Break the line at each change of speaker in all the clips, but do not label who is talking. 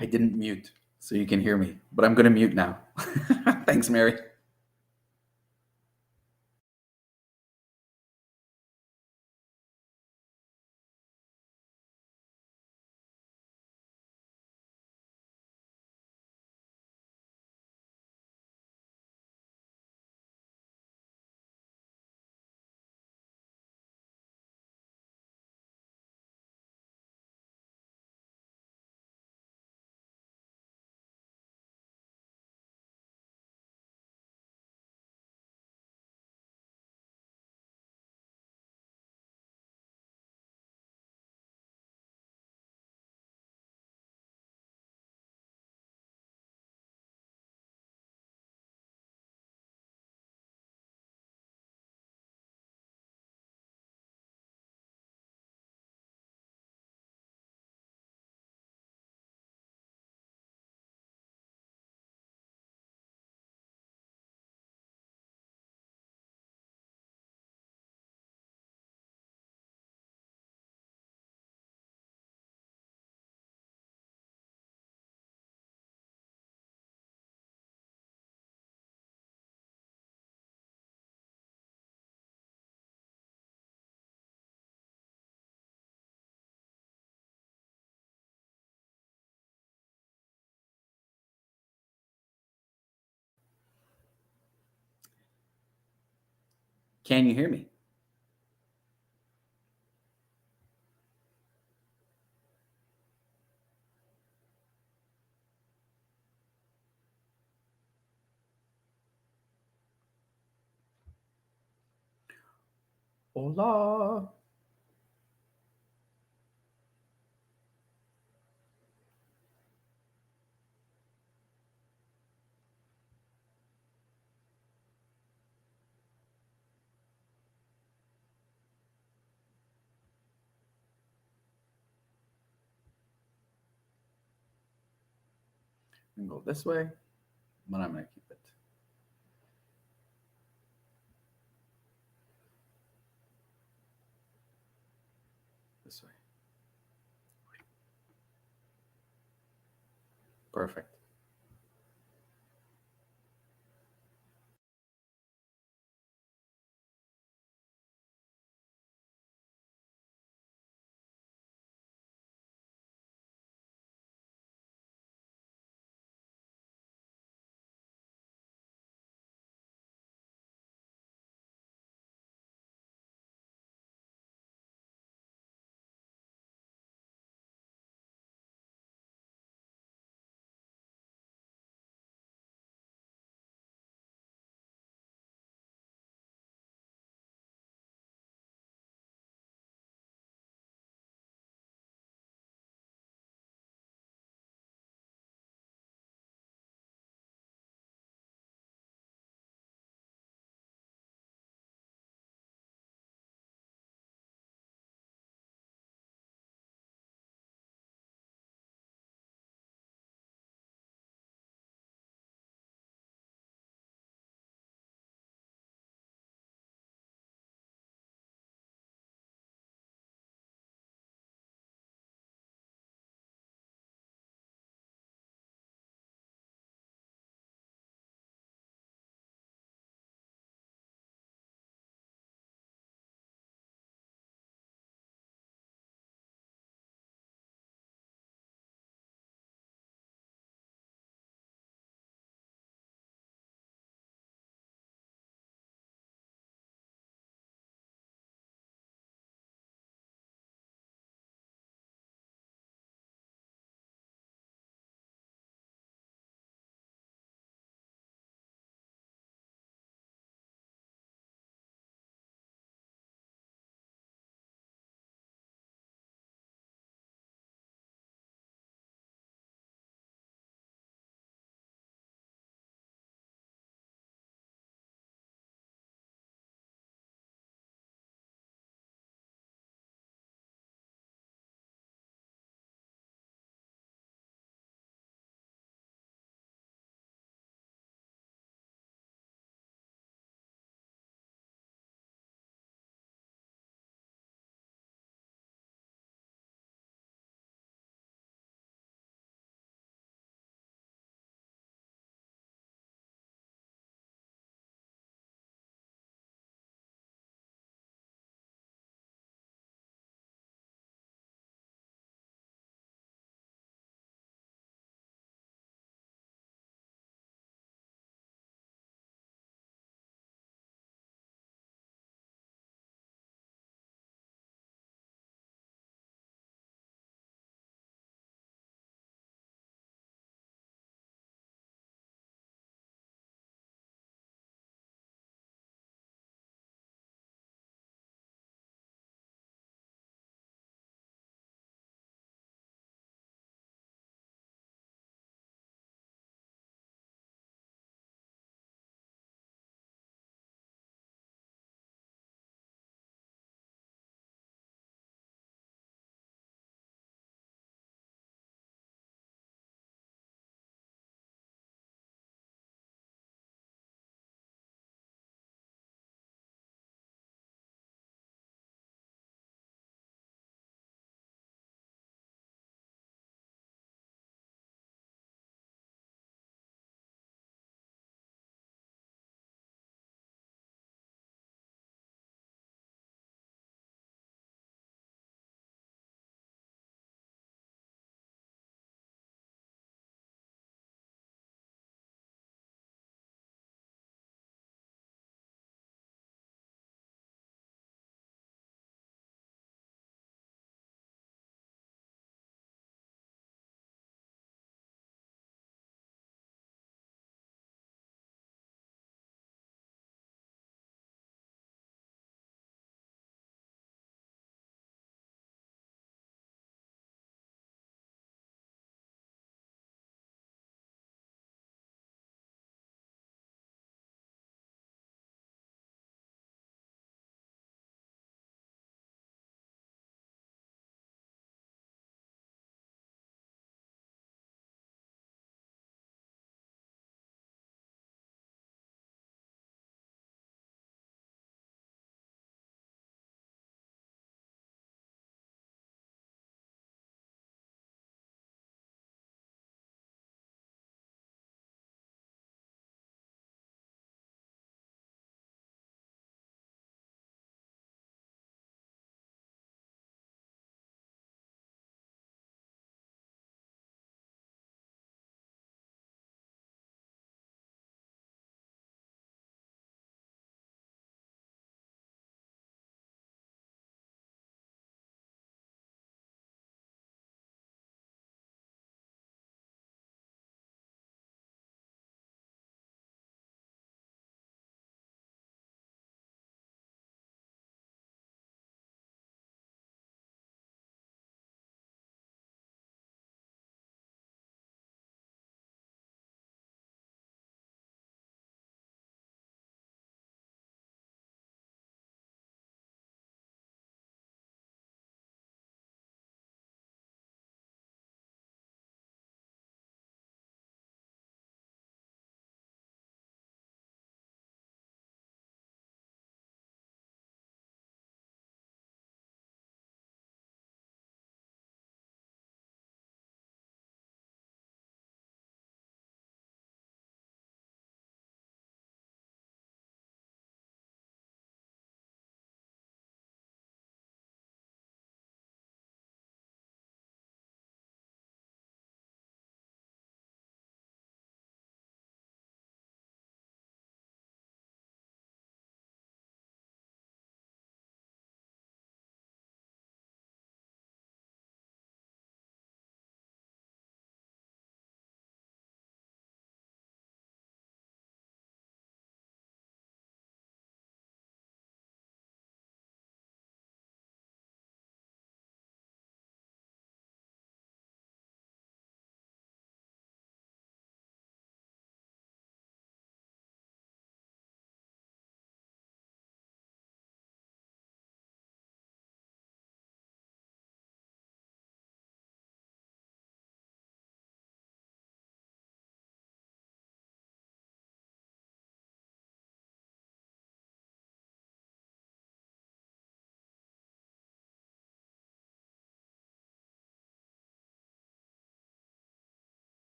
I didn't mute, so you can hear me, but I'm gonna mute now. Thanks, Mary. Can you hear me? Hola. I'm gonna go this way, but I'm gonna keep it this way. Perfect.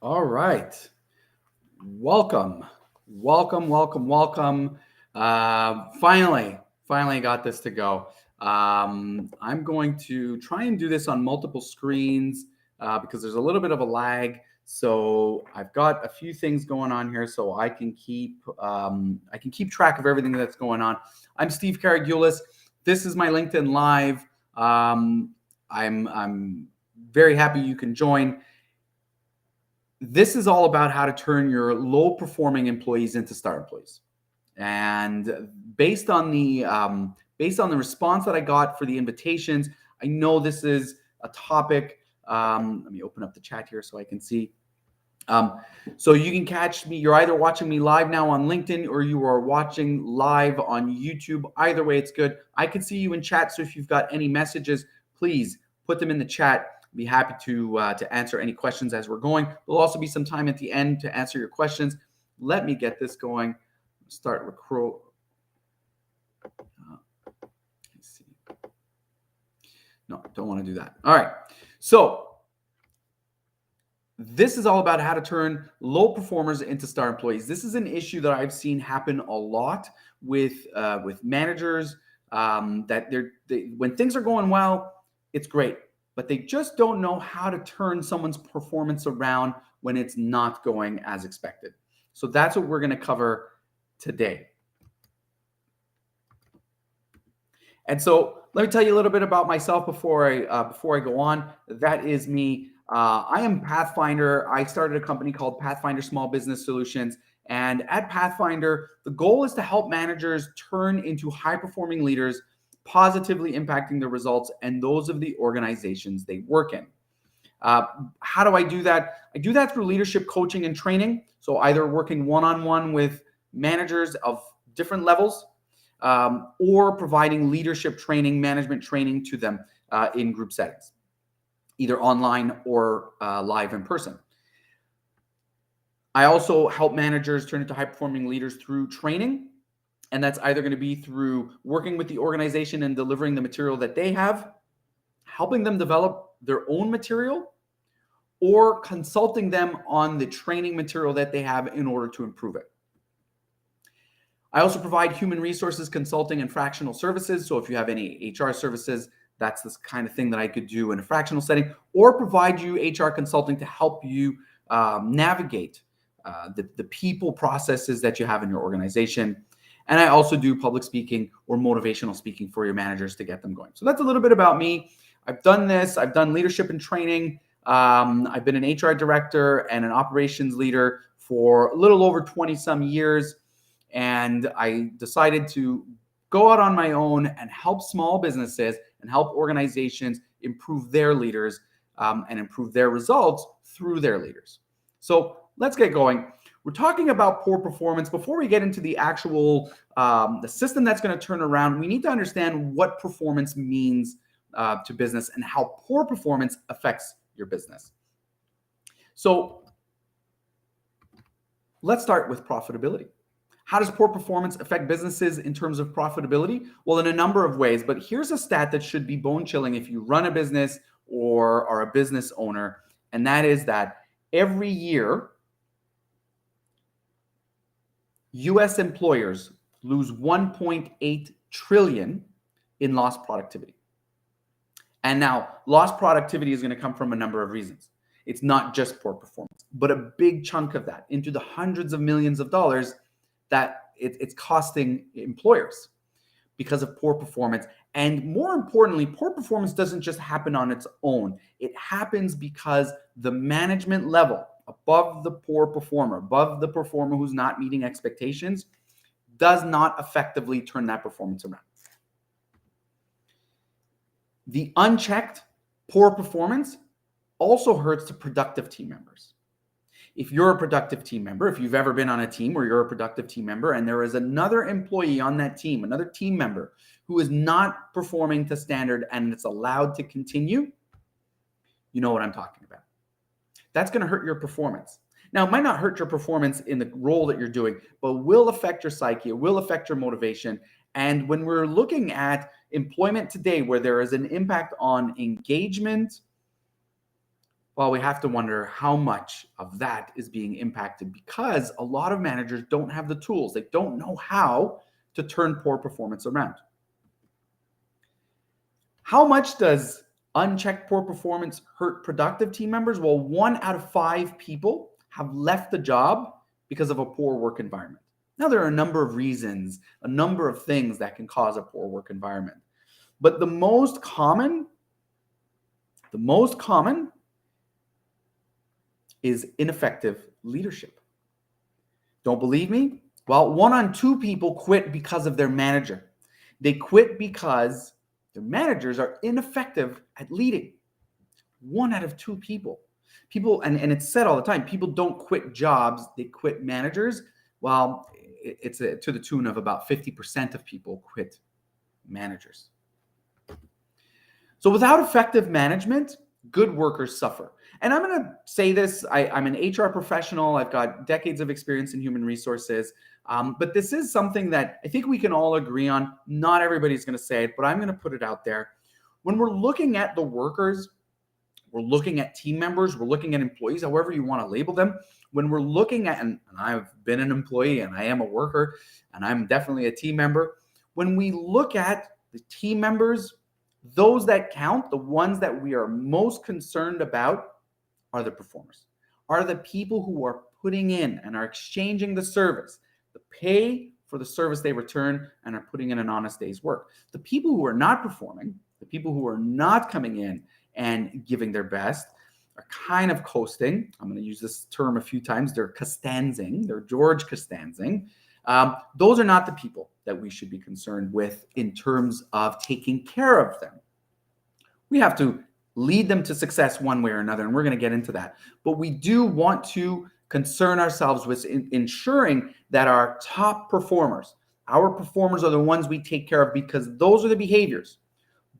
All right. Welcome. Welcome, welcome, welcome. Finally got this to go. I'm going to try and do this on multiple screens because there's a little bit of a lag. So I've got a few things going on here, so I can keep track of everything that's going on. I'm Steve Karagioules. This is my LinkedIn Live. I'm very happy you can join. This is all about how to turn your low performing employees into star employees. And based on the response that I got for the invitations, I know this is a topic. Let me open up the chat here so I can see. So you can catch me. You're either watching me live now on LinkedIn or you are watching live on YouTube. Either way, it's good. I can see you in chat. So if you've got any messages, please put them in the chat. Be happy to answer any questions as we're going. There'll also be some time at the end to answer your questions. Let me get this going. Start recruit. Let's see. No, don't want to do that. All right. So this is all about how to turn low performers into star employees. This is an issue that I've seen happen a lot with managers. That when things are going well, it's great, but they just don't know how to turn someone's performance around when it's not going as expected. So that's what we're going to cover today. And so let me tell you a little bit about myself before I go on. That is me. I am Pathfinder. I started a company called Pathfinder Small Business Solutions. And at Pathfinder, the goal is to help managers turn into high-performing leaders, positively impacting the results and those of the organizations they work in. How do I do that? I do that through leadership coaching and training. So either working one-on-one with managers of different levels, or providing leadership training, management training to them in group settings, either online or live in person. I also help managers turn into high-performing leaders through training. And that's either going to be through working with the organization and delivering the material that they have, helping them develop their own material, or consulting them on the training material that they have in order to improve it. I also provide human resources consulting and fractional services. So if you have any HR services, that's this kind of thing that I could do in a fractional setting, or provide you HR consulting to help you navigate the people processes that you have in your organization. And I also do public speaking or motivational speaking for your managers to get them going. So that's a little bit about me. I've done this. I've done leadership and training. I've been an HR director and an operations leader for a little over 20 some years. And I decided to go out on my own and help small businesses and help organizations improve their leaders and improve their results through their leaders. So let's get going. We're talking about poor performance. Before we get into the actual the system that's going to turn around, we need to understand what performance means to business and how poor performance affects your business. So let's start with profitability. How does poor performance affect businesses in terms of profitability? Well, in a number of ways, but here's a stat that should be bone-chilling if you run a business or are a business owner, and that is that every year, U.S. employers lose $1.8 trillion in lost productivity. And now, lost productivity is going to come from a number of reasons. It's not just poor performance, but a big chunk of that, into the hundreds of millions of dollars, that it's costing employers because of poor performance. And more importantly, poor performance doesn't just happen on its own. It happens because the management level above the poor performer, above the performer who's not meeting expectations, does not effectively turn that performance around. The unchecked poor performance also hurts the productive team members. If you're a productive team member, if you've ever been on a team where you're a productive team member and there is another employee on that team, another team member who is not performing to standard and it's allowed to continue, you know what I'm talking about. That's going to hurt your performance. Now, it might not hurt your performance in the role that you're doing, but will affect your psyche, it will affect your motivation. And when we're looking at employment today, where there is an impact on engagement, Well, we have to wonder how much of that is being impacted because a lot of managers don't have the tools. They don't know how to turn poor performance around. How much does unchecked poor performance hurt productive team members? Well, 1 out of 5 people have left the job because of a poor work environment. Now, there are a number of reasons, a number of things that can cause a poor work environment. But the most common is ineffective leadership. Don't believe me? Well, 1 on 2 people quit because of their manager. They quit because their managers are ineffective at leading. 1 out of 2 people. And it's said all the time, people don't quit jobs, they quit managers. Well, it's to the tune of about 50% of people quit managers. So without effective management, good workers suffer. And I'm going to say this, I'm an HR professional. I've got decades of experience in human resources. But this is something that I think we can all agree on. Not everybody's going to say it, but I'm going to put it out there. When we're looking at the workers, we're looking at team members, we're looking at employees, however you want to label them. When we're looking at, and I've been an employee and I am a worker and I'm definitely a team member. When we look at the team members, those that count, the ones that we are most concerned about are the performers, are the people who are putting in and are exchanging the service, the pay for the service they return and are putting in an honest day's work. The people who are not performing, the people who are not coming in and giving their best are kind of coasting. I'm going to use this term a few times. They're Costanzing. They're George Costanzing. Those are not the people that we should be concerned with in terms of taking care of them. We have to lead them to success one way or another, and we're going to get into that. But we do want to concern ourselves with ensuring that our top performers, our performers are the ones we take care of because those are the behaviors,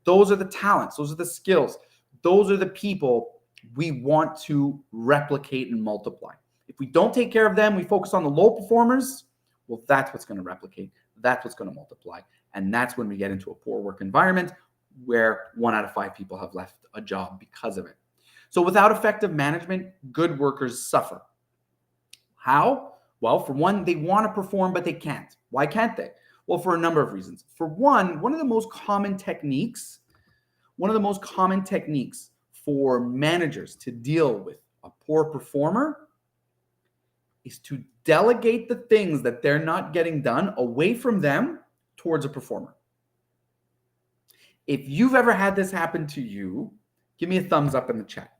those are the talents, those are the skills, those are the people we want to replicate and multiply. If we don't take care of them, we focus on the low performers, well, that's what's going to replicate. That's what's going to multiply. And that's when we get into a poor work environment where 1 out of 5 people have left a job because of it. So without effective management, good workers suffer. How? Well, for one, they want to perform, but they can't. Why can't they? Well, for a number of reasons. For one of the most common techniques for managers to deal with a poor performer is to delegate the things that they're not getting done away from them towards a performer. If you've ever had this happen to you, give me a thumbs up in the chat.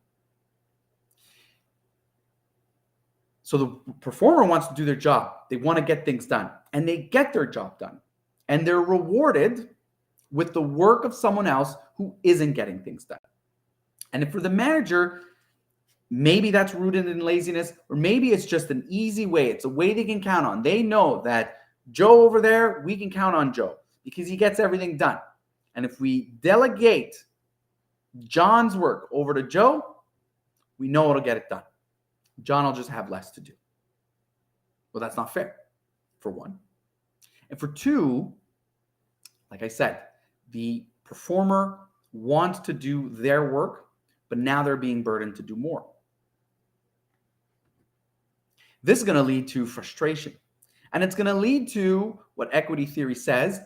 So the performer wants to do their job. They want to get things done, and they get their job done. And they're rewarded with the work of someone else who isn't getting things done. And if for the manager, maybe that's rooted in laziness, or maybe it's just an easy way. It's a way they can count on. They know that Joe over there, we can count on Joe because he gets everything done. And if we delegate John's work over to Joe, we know it'll get it done. John will just have less to do. Well, that's not fair, for one. And for two, like I said, the performer wants to do their work, but now they're being burdened to do more. This is going to lead to frustration. And it's going to lead to what equity theory says,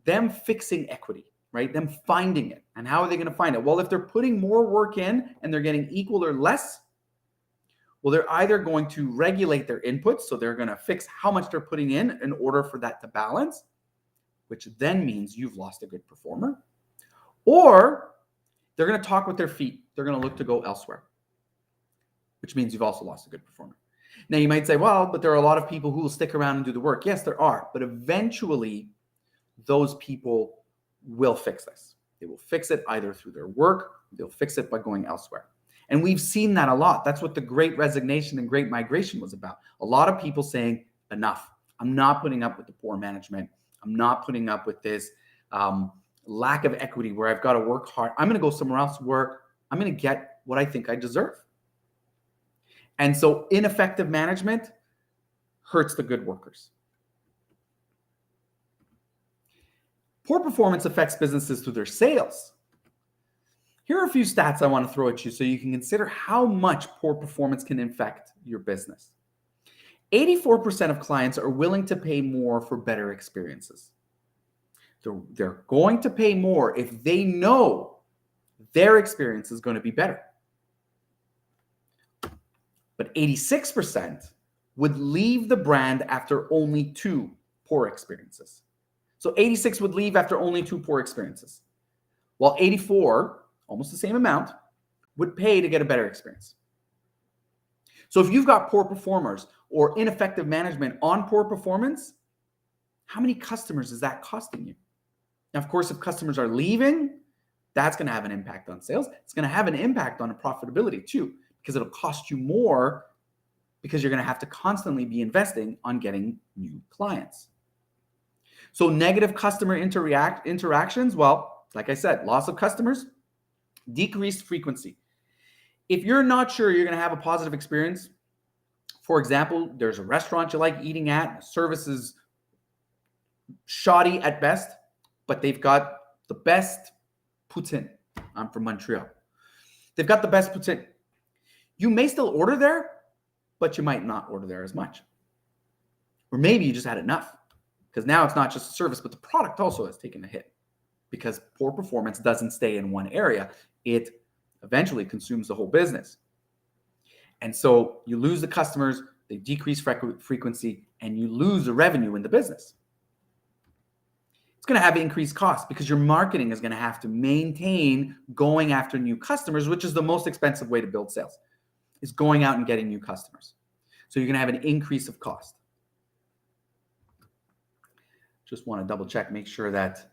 them fixing equity, right? Them finding it. And how are they going to find it? Well, if they're putting more work in and they're getting equal or less, well, they're either going to regulate their inputs, so they're going to fix how much they're putting in order for that to balance, which then means you've lost a good performer, or they're going to talk with their feet. They're going to look to go elsewhere, which means you've also lost a good performer. Now, you might say, well, but there are a lot of people who will stick around and do the work. Yes, there are, but eventually those people will fix this. They will fix it either through their work, they'll fix it by going elsewhere. And we've seen that a lot. That's what the Great Resignation and Great Migration was about. A lot of people saying, enough. I'm not putting up with the poor management. I'm not putting up with this lack of equity where I've got to work hard. I'm going to go somewhere else where I'm going to get what I think I deserve. And so ineffective management hurts the good workers. Poor performance affects businesses through their sales. Here are a few stats I want to throw at you so you can consider how much poor performance can infect your business. 84% of clients are willing to pay more for better experiences. They're going to pay more if they know their experience is going to be better. But 86% would leave the brand after only 2 poor experiences. So 86 would leave after only 2 poor experiences, while 84, almost the same amount, would pay to get a better experience. So if you've got poor performers or ineffective management on poor performance, how many customers is that costing you? Now, of course, if customers are leaving, that's going to have an impact on sales. It's going to have an impact on profitability too, because it'll cost you more because you're going to have to constantly be investing on getting new clients. So negative customer interactions, well, like I said, loss of customers, decreased frequency. If you're not sure you're going to have a positive experience, for example, there's a restaurant you like eating at, the service is shoddy at best, but they've got the best poutine. I'm from Montreal. They've got the best poutine. You may still order there, but you might not order there as much. Or maybe you just had enough, because now it's not just the service, but the product also has taken a hit, because poor performance doesn't stay in one area. It eventually consumes the whole business. And so you lose the customers, they decrease frequency, and you lose the revenue in the business. It's going to have increased costs because your marketing is going to have to maintain going after new customers, which is the most expensive way to build sales, is going out and getting new customers. So you're going to have an increase of cost. Just want to double check, make sure that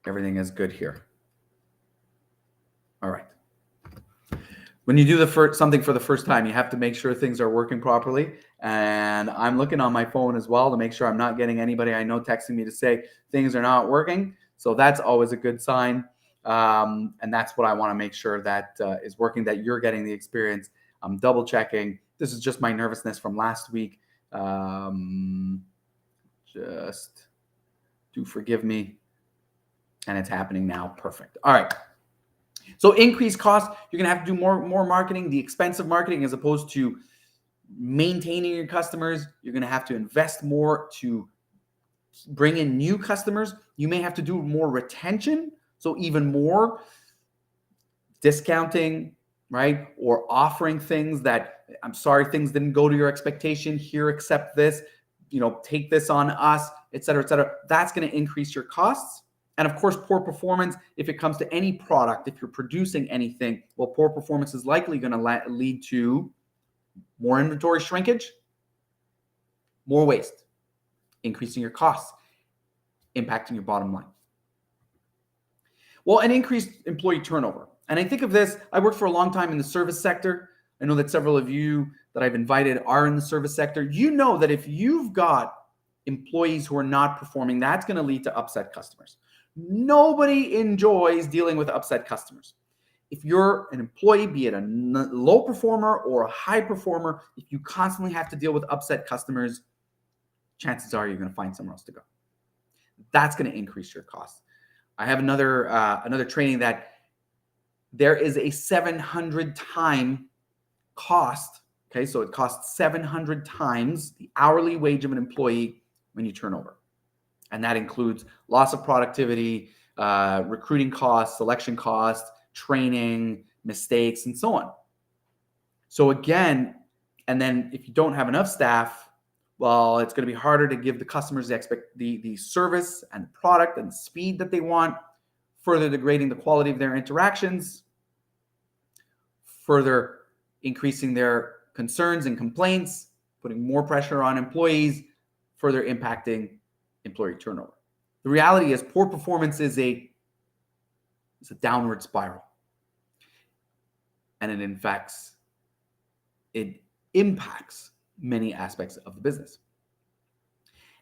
everything is good here. All right. When you do something for the first time, you have to make sure things are working properly. And I'm looking on my phone as well to make sure I'm not getting anybody I know texting me to say things are not working. So that's always a good sign. And that's what I want to make sure that is working, that you're getting the experience. I'm double checking. This is just my nervousness from last week. Just do forgive me. And it's happening now. Perfect. All right. So increased cost, you're going to have to do more marketing, the expensive marketing, as opposed to maintaining your customers. You're going to have to invest more to bring in new customers. You may have to do more retention, so even more discounting, right? Or offering things that, I'm sorry, things didn't go to your expectation. Here, accept this, take this on us, et cetera, et cetera. That's going to increase your costs. And of course, poor performance, if it comes to any product, if you're producing anything, well, poor performance is likely going to lead to more inventory shrinkage, more waste, increasing your costs, impacting your bottom line. Well, an increased employee turnover. And I think of this, I worked for a long time in the service sector. I know that several of you that I've invited are in the service sector. You know that if you've got employees who are not performing, that's going to lead to upset customers. Nobody enjoys dealing with upset customers. If you're an employee, be it a low performer or a high performer, if you constantly have to deal with upset customers, chances are you're going to find somewhere else to go. That's going to increase your costs. I have another training that there is a 700 time cost. Okay, so it costs 700 times the hourly wage of an employee when you turn over. And that includes loss of productivity, recruiting costs, selection costs, training, mistakes, and so on. So again, and then if you don't have enough staff, well, it's going to be harder to give the customers the service and the product and the speed that they want, further degrading the quality of their interactions, further increasing their concerns and complaints, putting more pressure on employees, further impacting employee turnover. The reality is poor performance is a downward spiral. And it impacts many aspects of the business.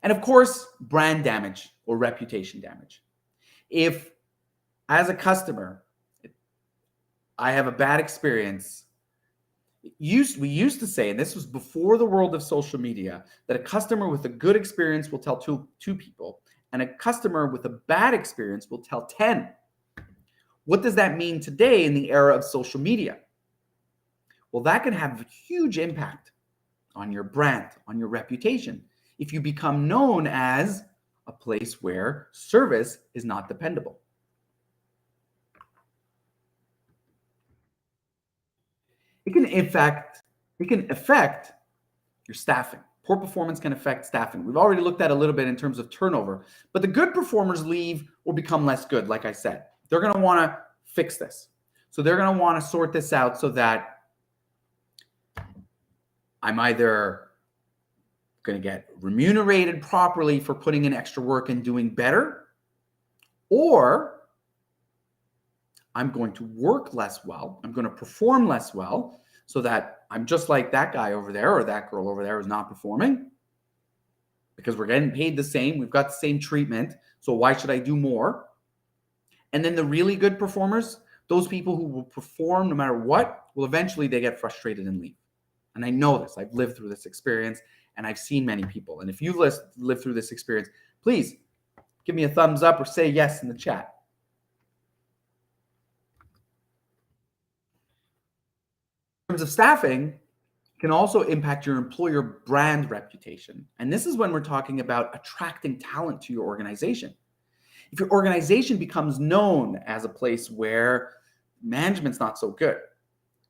And of course, brand damage or reputation damage. If, as a customer, I have a bad experience, we used to say, and this was before the world of social media, that a customer with a good experience will tell two people, and a customer with a bad experience will tell 10. What does that mean today in the era of social media? Well, that can have a huge impact on your brand, on your reputation, if you become known as a place where service is not dependable. It can affect your staffing. Poor performance can affect staffing. We've already looked at a little bit in terms of turnover, but the good performers leave or become less good. Like I said, they're going to want to fix this. So they're going to want to sort this out so that I'm either going to get remunerated properly for putting in extra work and doing better, or I'm going to work less well. I'm going to perform less well so that I'm just like that guy over there or that girl over there is not performing because we're getting paid the same. We've got the same treatment. So why should I do more? And then the really good performers, those people who will perform no matter what, well, eventually they get frustrated and leave. And I know this. I've lived through this experience and I've seen many people. And if you've lived through this experience, please give me a thumbs up or say yes in the chat. In terms of staffing, can also impact your employer brand reputation. And this is when we're talking about attracting talent to your organization. If your organization becomes known as a place where management's not so good,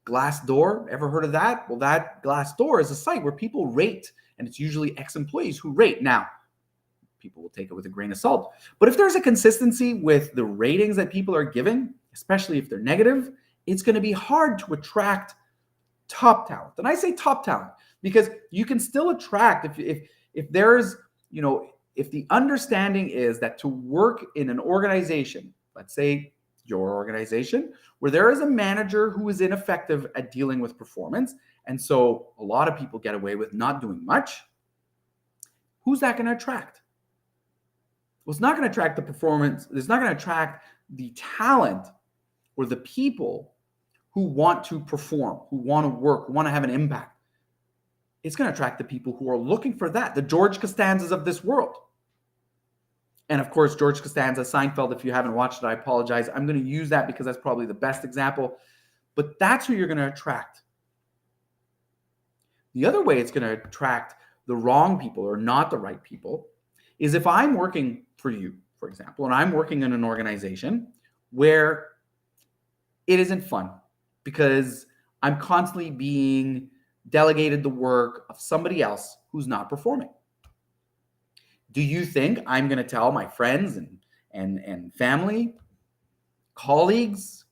Glassdoor, ever heard of that? Well, that Glassdoor is a site where people rate, and it's usually ex-employees who rate. Now, people will take it with a grain of salt. But if there's a consistency with the ratings that people are giving, especially if they're negative, it's going to be hard to attract top talent. And I say top talent because you can still attract if there's, if the understanding is that to work in an organization, let's say your organization, where there is a manager who is ineffective at dealing with performance, and so a lot of people get away with not doing much, who's that going to attract? Well, it's not going to attract the performance. It's not going to attract the talent or the people who want to perform, who want to work, who want to have an impact. It's going to attract the people who are looking for that, the George Costanzas of this world. And of course, George Costanza, Seinfeld, if you haven't watched it, I apologize. I'm going to use that because that's probably the best example. But that's who you're going to attract. The other way it's going to attract the wrong people or not the right people is if I'm working for you, for example, and I'm working in an organization where it isn't fun because I'm constantly being delegated the work of somebody else who's not performing. Do you think I'm going to tell my friends and family, colleagues,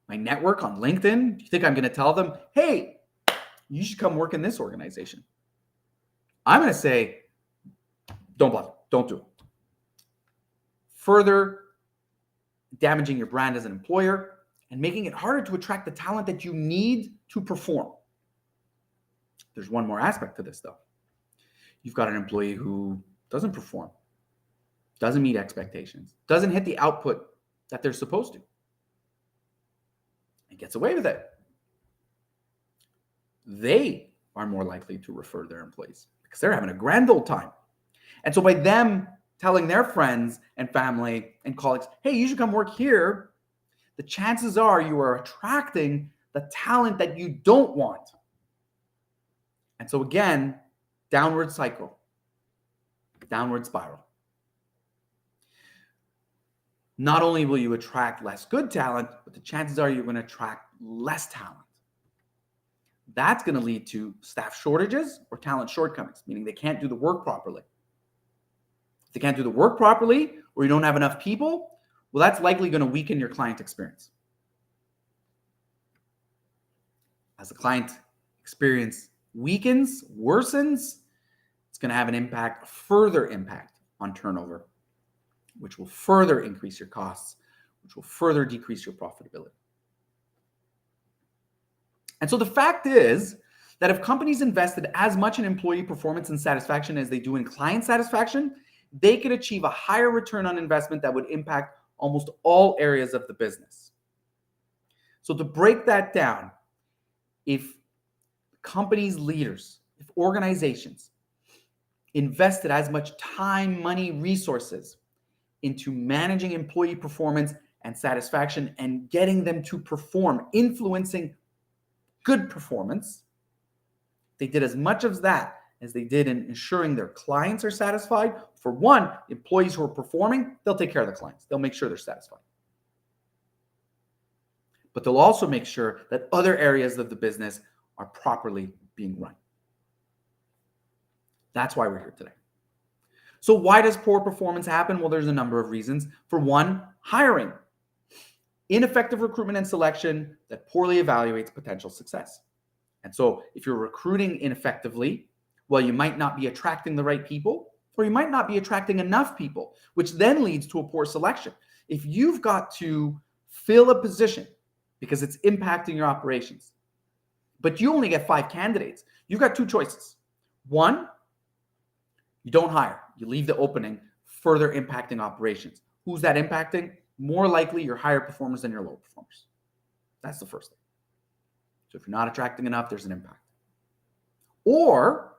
my network on LinkedIn? Do you think I'm going to tell them, hey, you should come work in this organization? I'm going to say, don't bother. Don't do it. Further damaging your brand as an employer and making it harder to attract the talent that you need to perform. There's one more aspect to this, though. You've got an employee who doesn't perform, doesn't meet expectations, doesn't hit the output that they're supposed to, and gets away with it. They are more likely to refer their employees because they're having a grand old time. And so by them telling their friends and family and colleagues, hey, you should come work here, the chances are you are attracting the talent that you don't want. And so again, downward cycle, downward spiral. Not only will you attract less good talent, but the chances are you're going to attract less talent. That's going to lead to staff shortages or talent shortcomings, meaning they can't do the work properly. If they can't do the work properly or you don't have enough people, well, that's likely going to weaken your client experience. As the client experience weakens, worsens, it's going to have an impact, a further impact on turnover, which will further increase your costs, which will further decrease your profitability. And so the fact is that if companies invested as much in employee performance and satisfaction as they do in client satisfaction, they could achieve a higher return on investment that would impact almost all areas of the business. So to break that down, if companies' leaders, if organizations invested as much time, money, resources into managing employee performance and satisfaction and getting them to perform, influencing good performance, they did as much of that as they did in ensuring their clients are satisfied. For one, employees who are performing, they'll take care of the clients. They'll make sure they're satisfied. But they'll also make sure that other areas of the business are properly being run. That's why we're here today. So why does poor performance happen? Well, there's a number of reasons. For one, hiring. Ineffective recruitment and selection that poorly evaluates potential success. And so if you're recruiting ineffectively, well, you might not be attracting the right people, or you might not be attracting enough people, which then leads to a poor selection. If you've got to fill a position because it's impacting your operations, but you only get 5 candidates, you've got 2 choices. One, you don't hire. You leave the opening, further impacting operations. Who's that impacting? More likely your higher performers than your lower performers. That's the first thing. So if you're not attracting enough, there's an impact. Or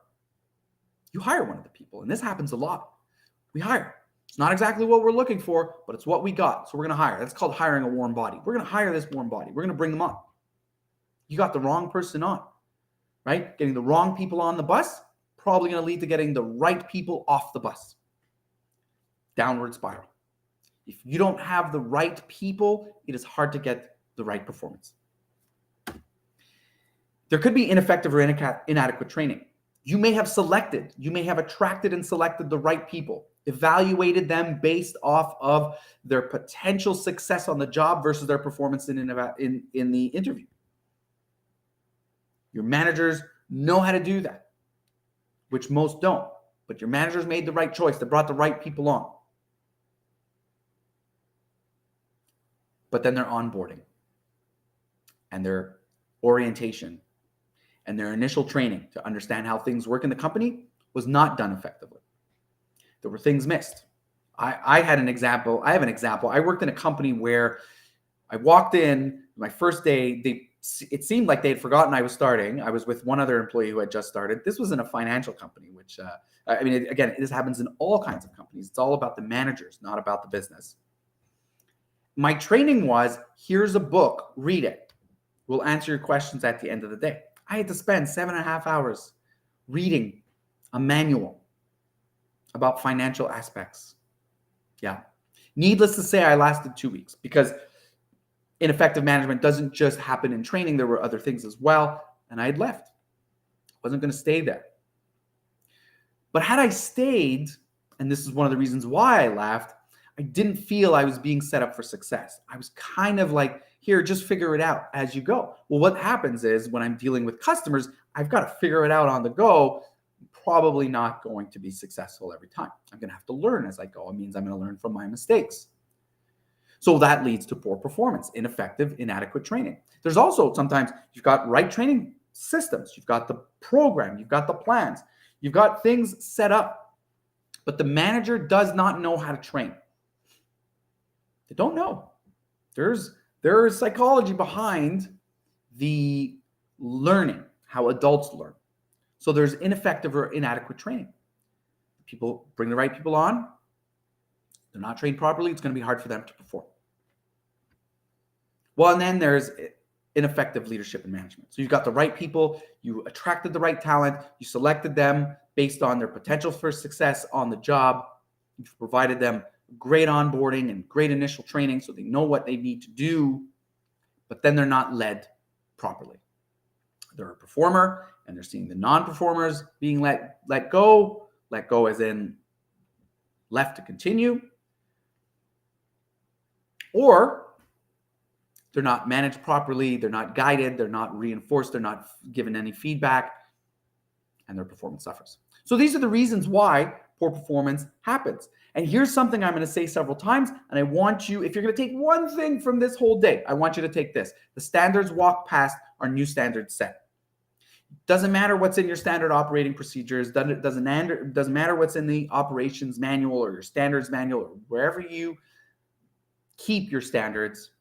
you hire one of the people, and this happens a lot. We hire. It's not exactly what we're looking for, but it's what we got. So we're going to hire. That's called hiring a warm body. We're going to hire this warm body. We're going to bring them on. You got the wrong person on, right? Getting the wrong people on the bus, probably going to lead to getting the right people off the bus. Downward spiral. If you don't have the right people, it is hard to get the right performance. There could be ineffective or inadequate training. You may have attracted and selected the right people, evaluated them based off of their potential success on the job versus their performance in the interview. Your managers know how to do that, which most don't. But your managers made the right choice. They brought the right people on. But then their onboarding and their orientation and their initial training to understand how things work in the company was not done effectively. There were things missed. I have an example. I worked in a company where I walked in my first day. It seemed like they had forgotten I was starting. I was with one other employee who had just started. This was in a financial company, which, this happens in all kinds of companies. It's all about the managers, not about the business. My training was, here's a book, read it. We'll answer your questions at the end of the day. I had to spend 7.5 hours reading a manual about financial aspects. Yeah. Needless to say, I lasted 2 weeks because ineffective management doesn't just happen in training. There were other things as well. And I had left. I wasn't going to stay there. But had I stayed, and this is one of the reasons why I left, I didn't feel I was being set up for success. I was kind of like, here, just figure it out as you go. Well, what happens is when I'm dealing with customers, I've got to figure it out on the go. I'm probably not going to be successful every time. I'm going to have to learn as I go. It means I'm going to learn from my mistakes. So that leads to poor performance, ineffective, inadequate training. There's also sometimes you've got right training systems. You've got the program. You've got the plans. You've got things set up. But the manager does not know how to train. They don't know. There is psychology behind the learning, how adults learn. So there's ineffective or inadequate training. People bring the right people on. They're not trained properly. It's going to be hard for them to perform. Well, and then there's ineffective leadership and management. So you've got the right people. You attracted the right talent. You selected them based on their potential for success on the job. You've provided them great onboarding and great initial training so they know what they need to do, but then they're not led properly. They're a performer and they're seeing the non-performers being let go as in left to continue, or they're not managed properly, they're not guided, they're not reinforced, they're not given any feedback, and their performance suffers. So these are the reasons why poor performance happens. And here's something I'm going to say several times, and I want you, if you're going to take one thing from this whole day, I want you to take this. The standards walked past are new standards set. Doesn't matter what's in your standard operating procedures, doesn't matter what's in the operations manual or your standards manual or wherever you keep your standards.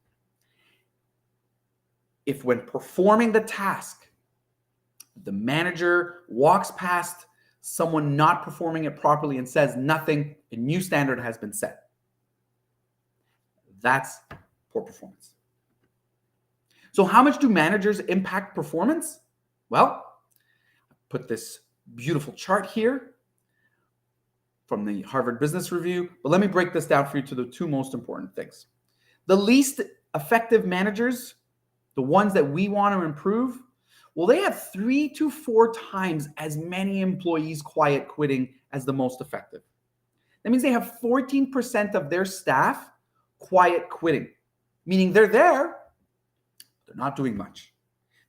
If when performing the task, the manager walks past someone not performing it properly and says nothing, a new standard has been set. That's poor performance. So how much do managers impact performance? Well, I put this beautiful chart here from the Harvard Business Review, but let me break this down for you to the two most important things. The least effective managers, the ones that we want to improve, well, they have 3 to 4 times as many employees quiet quitting as the most effective. That means they have 14% of their staff quiet quitting, meaning they're there, they're not doing much.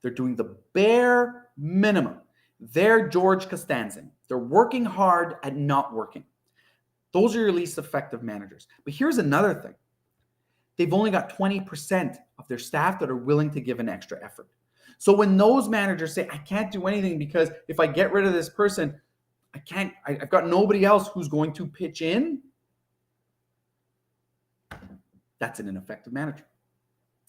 They're doing the bare minimum. They're George Costanza. They're working hard at not working. Those are your least effective managers. But here's another thing. They've only got 20% of their staff that are willing to give an extra effort. So when those managers say, I can't do anything because if I get rid of this person, I've got nobody else who's going to pitch in, that's an ineffective manager.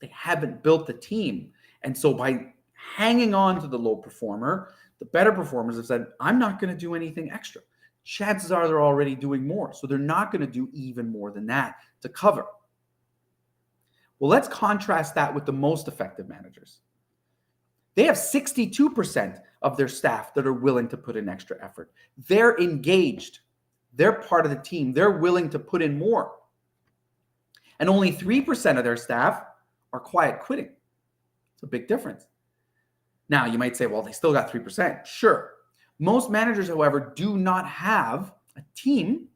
They haven't built the team. And so by hanging on to the low performer, the better performers have said, I'm not going to do anything extra. Chances are they're already doing more. So they're not going to do even more than that to cover. Well, let's contrast that with the most effective managers. They have 62% of their staff that are willing to put in extra effort. They're engaged. They're part of the team. They're willing to put in more. And only 3% of their staff are quiet quitting. It's a big difference. Now, you might say, well, they still got 3%. Sure. Most managers, however, do not have a team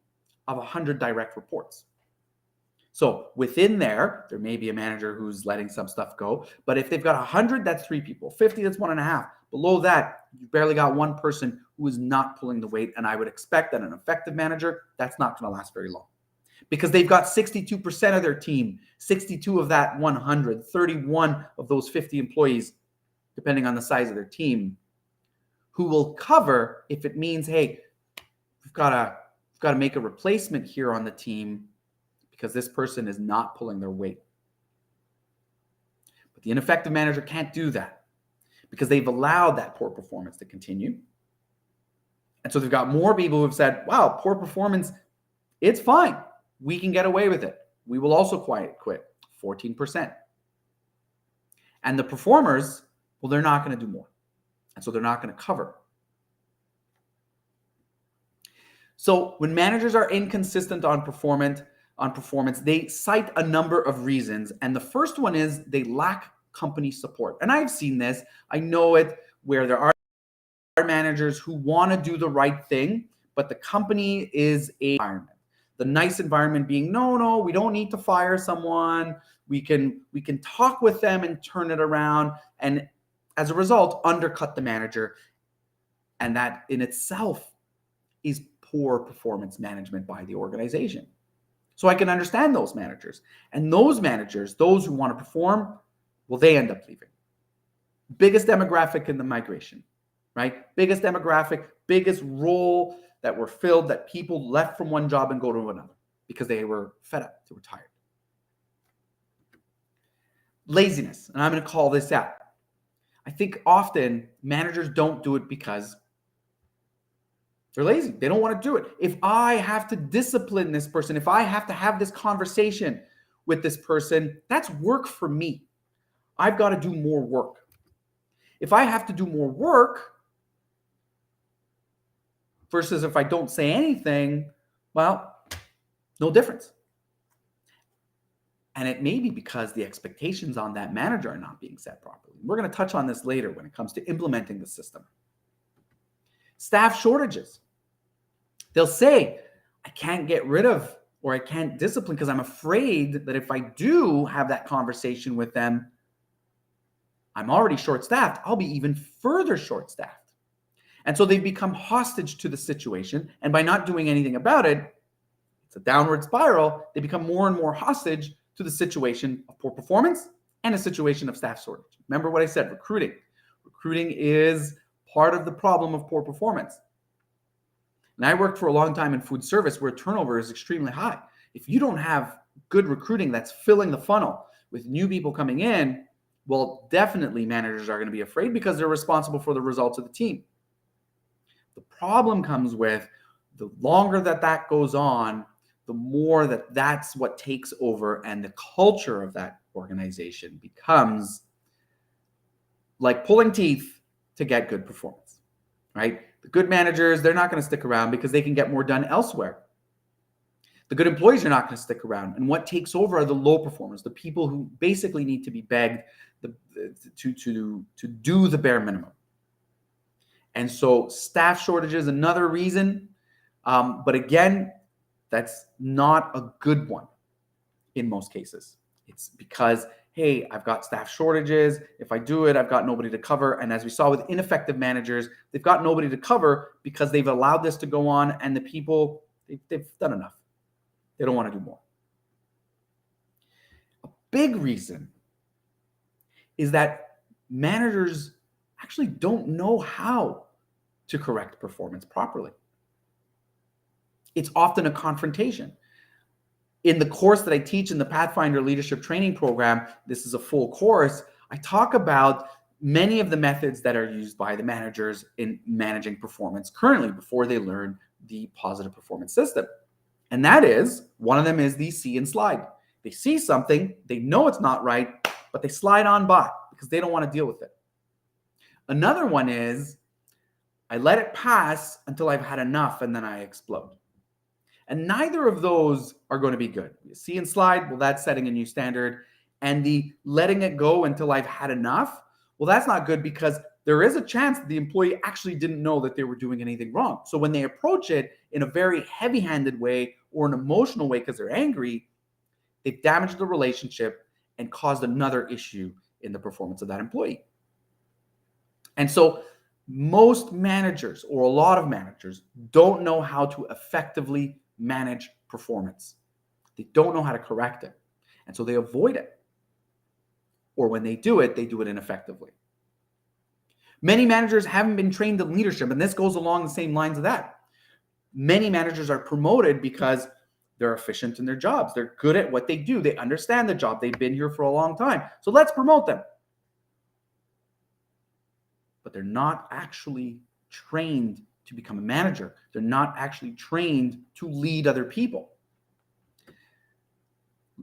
of 100 direct reports. So within there may be a manager who's letting some stuff go. But if they've got 100, that's 3 people. 50, that's 1.5. Below that, you've barely got one person who is not pulling the weight. And I would expect that an effective manager, that's not going to last very long. Because they've got 62% of their team, 62 of that 100, 31 of those 50 employees, depending on the size of their team, who will cover if it means, hey, we've got to make a replacement here on the team because this person is not pulling their weight. But the ineffective manager can't do that because they've allowed that poor performance to continue. And so they've got more people who have said, wow, poor performance, it's fine. We can get away with it. We will also quiet quit, 14%. And the performers, well, they're not going to do more. And so they're not going to cover. So when managers are inconsistent on performance, they cite a number of reasons. And the first one is they lack company support. And I've seen this. I know it where there are managers who want to do the right thing, but the company is an environment. The nice environment being, no, we don't need to fire someone. We can talk with them and turn it around. And as a result, undercut the manager. And that in itself is poor performance management by the organization. So I can understand those managers. And those managers, those who want to perform, well, they end up leaving. Biggest demographic in the migration, right? Biggest demographic, biggest role that were filled, that people left from one job and go to another because they were fed up, they were tired. Laziness, and I'm going to call this out. I think often managers don't do it because they're lazy. They don't want to do it. If I have to discipline this person, if I have to have this conversation with this person, that's work for me. I've got to do more work. If I have to do more work versus if I don't say anything, well, no difference. And it may be because the expectations on that manager are not being set properly. We're going to touch on this later when it comes to implementing the system. Staff shortages. They'll say, I can't get rid of or I can't discipline because I'm afraid that if I do have that conversation with them, I'm already short-staffed. I'll be even further short-staffed. And so they've become hostage to the situation. And by not doing anything about it, it's a downward spiral. They become more and more hostage to the situation of poor performance and a situation of staff shortage. Remember what I said, recruiting. Recruiting is part of the problem of poor performance. And I worked for a long time in food service where turnover is extremely high. If you don't have good recruiting that's filling the funnel with new people coming in, well, definitely managers are going to be afraid because they're responsible for the results of the team. The problem comes with the longer that goes on, the more that that's what takes over, and the culture of that organization becomes like pulling teeth to get good performance, right? The good managers, they're not going to stick around because they can get more done elsewhere. The good employees are not going to stick around. And what takes over are the low performers, the people who basically need to be begged to do the bare minimum. And so staff shortage is another reason. But again, that's not a good one in most cases. It's because, hey, I've got staff shortages. If I do it, I've got nobody to cover. And as we saw with ineffective managers, they've got nobody to cover because they've allowed this to go on, and the people, they've done enough. They don't want to do more. A big reason is that managers actually don't know how to correct performance properly. It's often a confrontation. In the course that I teach in the Pathfinder Leadership Training Program, this is a full course, I talk about many of the methods that are used by the managers in managing performance currently before they learn the positive performance system. And that is, one of them is the see and slide. They see something, they know it's not right, but they slide on by because they don't want to deal with it. Another one is, I let it pass until I've had enough and then I explode. And neither of those are going to be good. See and slide, well, that's setting a new standard. And the letting it go until I've had enough, well, that's not good because there is a chance that the employee actually didn't know that they were doing anything wrong. So when they approach it in a very heavy-handed way or an emotional way because they're angry, they've damaged the relationship and caused another issue in the performance of that employee. And so most managers, or a lot of managers, don't know how to effectively manage performance. They don't know how to correct it. And so they avoid it. Or when they do it ineffectively. Many managers haven't been trained in leadership, and this goes along the same lines of that. Many managers are promoted because they're efficient in their jobs. They're good at what they do. They understand the job. They've been here for a long time. So let's promote them. But they're not actually trained to become a manager. They're not actually trained to lead other people.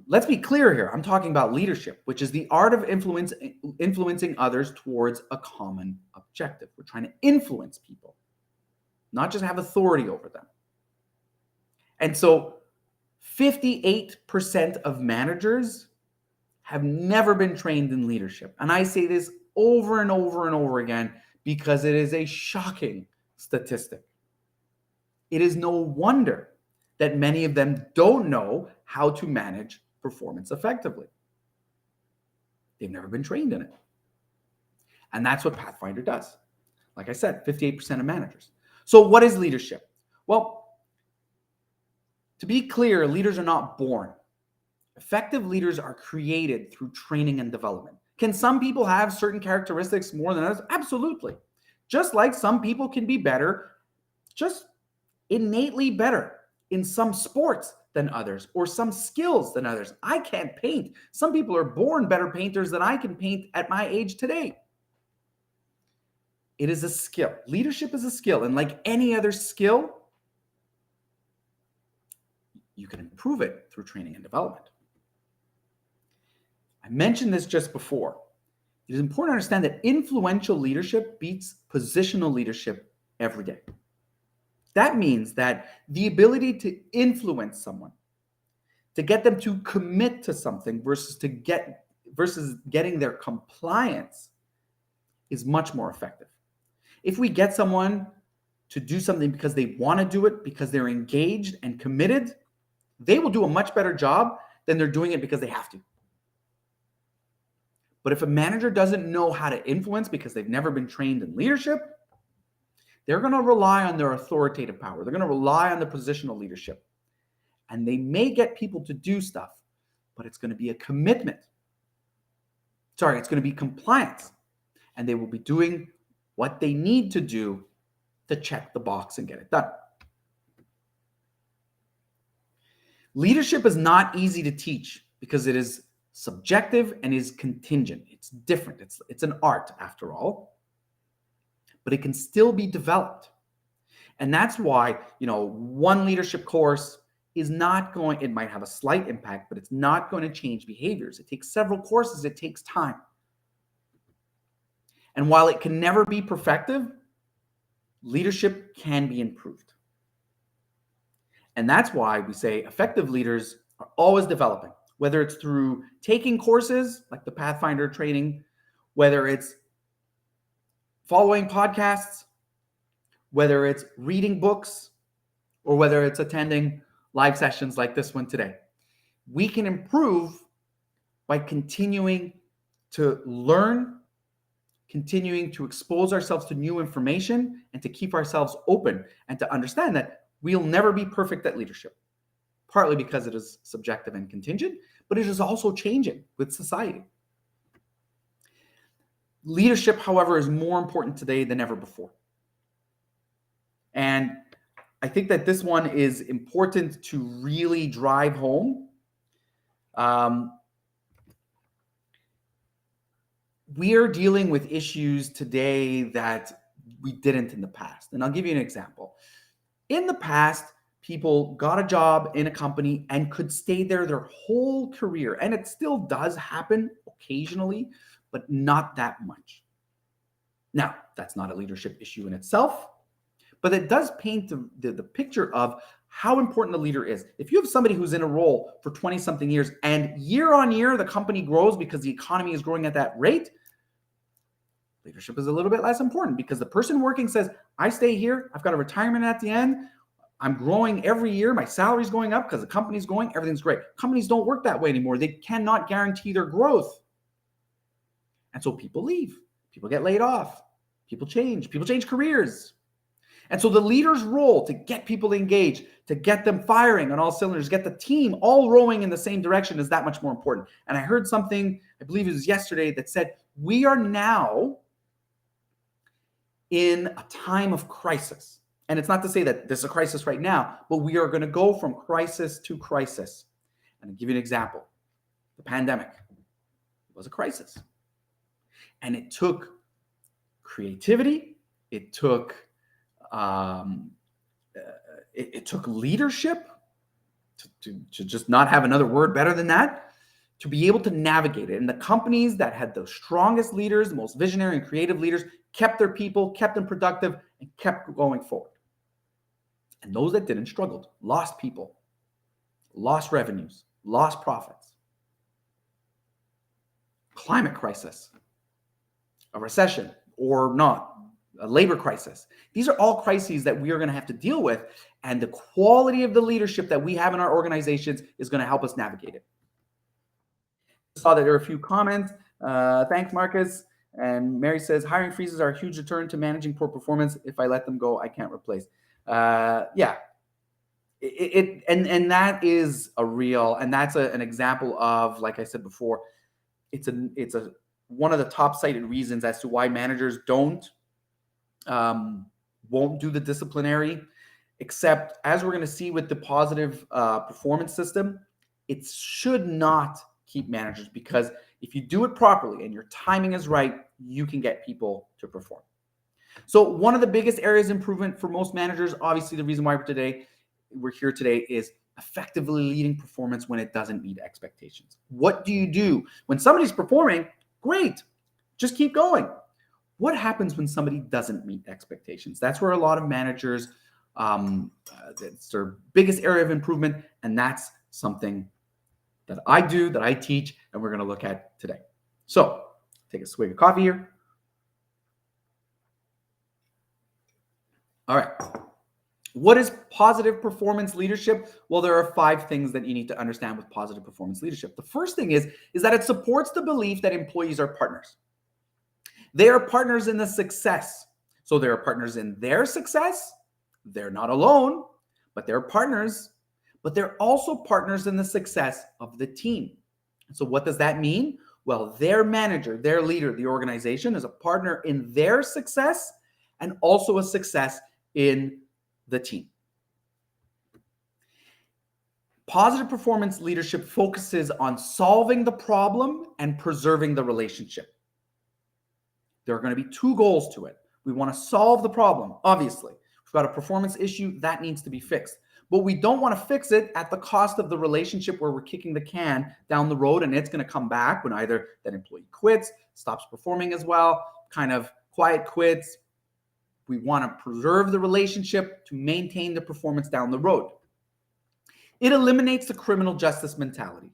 Let's be clear here. I'm talking about leadership, which is the art of influencing others towards a common objective. We're trying to influence people, not just have authority over them. And so 58% of managers have never been trained in leadership. And I say this over and over and over again because it is a shocking statistic. It is no wonder that many of them don't know how to manage performance effectively. They've never been trained in it. And that's what Pathfinder does. Like I said, 58% of managers. So what is leadership? Well, to be clear, leaders are not born. Effective leaders are created through training and development. Can some people have certain characteristics more than others? Absolutely. Just like some people can be better, just innately better in some sports than others, or some skills than others. I can't paint. Some people are born better painters than I can paint at my age today. It is a skill. Leadership is a skill. And like any other skill, you can improve it through training and development. I mentioned this just before. It is important to understand that influential leadership beats positional leadership every day. That means that the ability to influence someone, to get them to commit to something versus getting their compliance is much more effective. If we get someone to do something because they want to do it, because they're engaged and committed, they will do a much better job than they're doing it because they have to. But if a manager doesn't know how to influence because they've never been trained in leadership, they're going to rely on their authoritative power. They're going to rely on the positional leadership. And they may get people to do stuff, but it's going to be a commitment. It's going to be compliance. And they will be doing what they need to do to check the box and get it done. Leadership is not easy to teach because it is subjective and is contingent. It's different. It's an art after all, but it can still be developed. And that's why, one leadership course is not going, it might have a slight impact, but it's not going to change behaviors. It takes several courses, it takes time. And while it can never be perfective, leadership can be improved. And that's why we say effective leaders are always developing, whether it's through taking courses like the Pathfinder training, whether it's following podcasts, whether it's reading books, or whether it's attending live sessions like this one today. We can improve by continuing to learn, continuing to expose ourselves to new information, and to keep ourselves open and to understand that we'll never be perfect at leadership, partly because it is subjective and contingent, but it is also changing with society. Leadership, however, is more important today than ever before. And I think that this one is important to really drive home. We are dealing with issues today that we didn't in the past. And I'll give you an example. In the past, people got a job in a company and could stay there their whole career. And it still does happen occasionally, but not that much. Now, that's not a leadership issue in itself, but it does paint the picture of how important the leader is. If you have somebody who's in a role for 20-something years and year on year, the company grows because the economy is growing at that rate, leadership is a little bit less important because the person working says, I stay here, I've got a retirement at the end, I'm growing every year, my salary's going up because the company's growing, everything's great. Companies don't work that way anymore. They cannot guarantee their growth. And so people leave, people get laid off, people change careers. And so the leader's role to get people engaged, to get them firing on all cylinders, get the team all rowing in the same direction is that much more important. And I heard something, I believe it was yesterday, that said, we are now in a time of crisis. And it's not to say that this is a crisis right now, but we are going to go from crisis to crisis. And I'll give you an example. The pandemic was a crisis. And it took creativity, it took leadership, to just not have another word better than that, to be able to navigate it. And the companies that had the strongest leaders, the most visionary and creative leaders, kept their people, kept them productive, and kept going forward. And those that didn't struggled, lost people, lost revenues, lost profits. Climate crisis, a recession or not, a labor crisis. These are all crises that we are going to have to deal with, and the quality of the leadership that we have in our organizations is going to help us navigate it. I saw that there are a few comments. Thanks, Marcus. And Mary says, hiring freezes are a huge deterrent to managing poor performance. If I let them go, I can't replace. Yeah. And that is a real, and that's an example of, like I said before, it's one of the top cited reasons as to why managers won't do the disciplinary, except as we're going to see with the positive performance system, it should not keep managers, because if you do it properly and your timing is right, you can get people to perform. So one of the biggest areas of improvement for most managers, obviously the reason why we're here today, is effectively leading performance when it doesn't meet expectations. What do you do when somebody's performing? Great, just keep going. What happens when somebody doesn't meet expectations? That's where a lot of managers, it's their biggest area of improvement, and that's something that I do, that I teach, and we're going to look at today. So take a swig of coffee here. All right. What is positive performance leadership? Well, there are 5 things that you need to understand with positive performance leadership. The first thing is that it supports the belief that employees are partners. They are partners in the success. So they're partners in their success. They're not alone, but they're partners. But they're also partners in the success of the team. So what does that mean? Well, their manager, their leader, the organization is a partner in their success and also a success in the team. Positive performance leadership focuses on solving the problem and preserving the relationship. There are going to be 2 goals to it. We want to solve the problem, obviously. We've got a performance issue that needs to be fixed. But we don't want to fix it at the cost of the relationship where we're kicking the can down the road and it's going to come back when either that employee quits, stops performing as well, kind of quiet quits. We want to preserve the relationship to maintain the performance down the road. It eliminates the criminal justice mentality.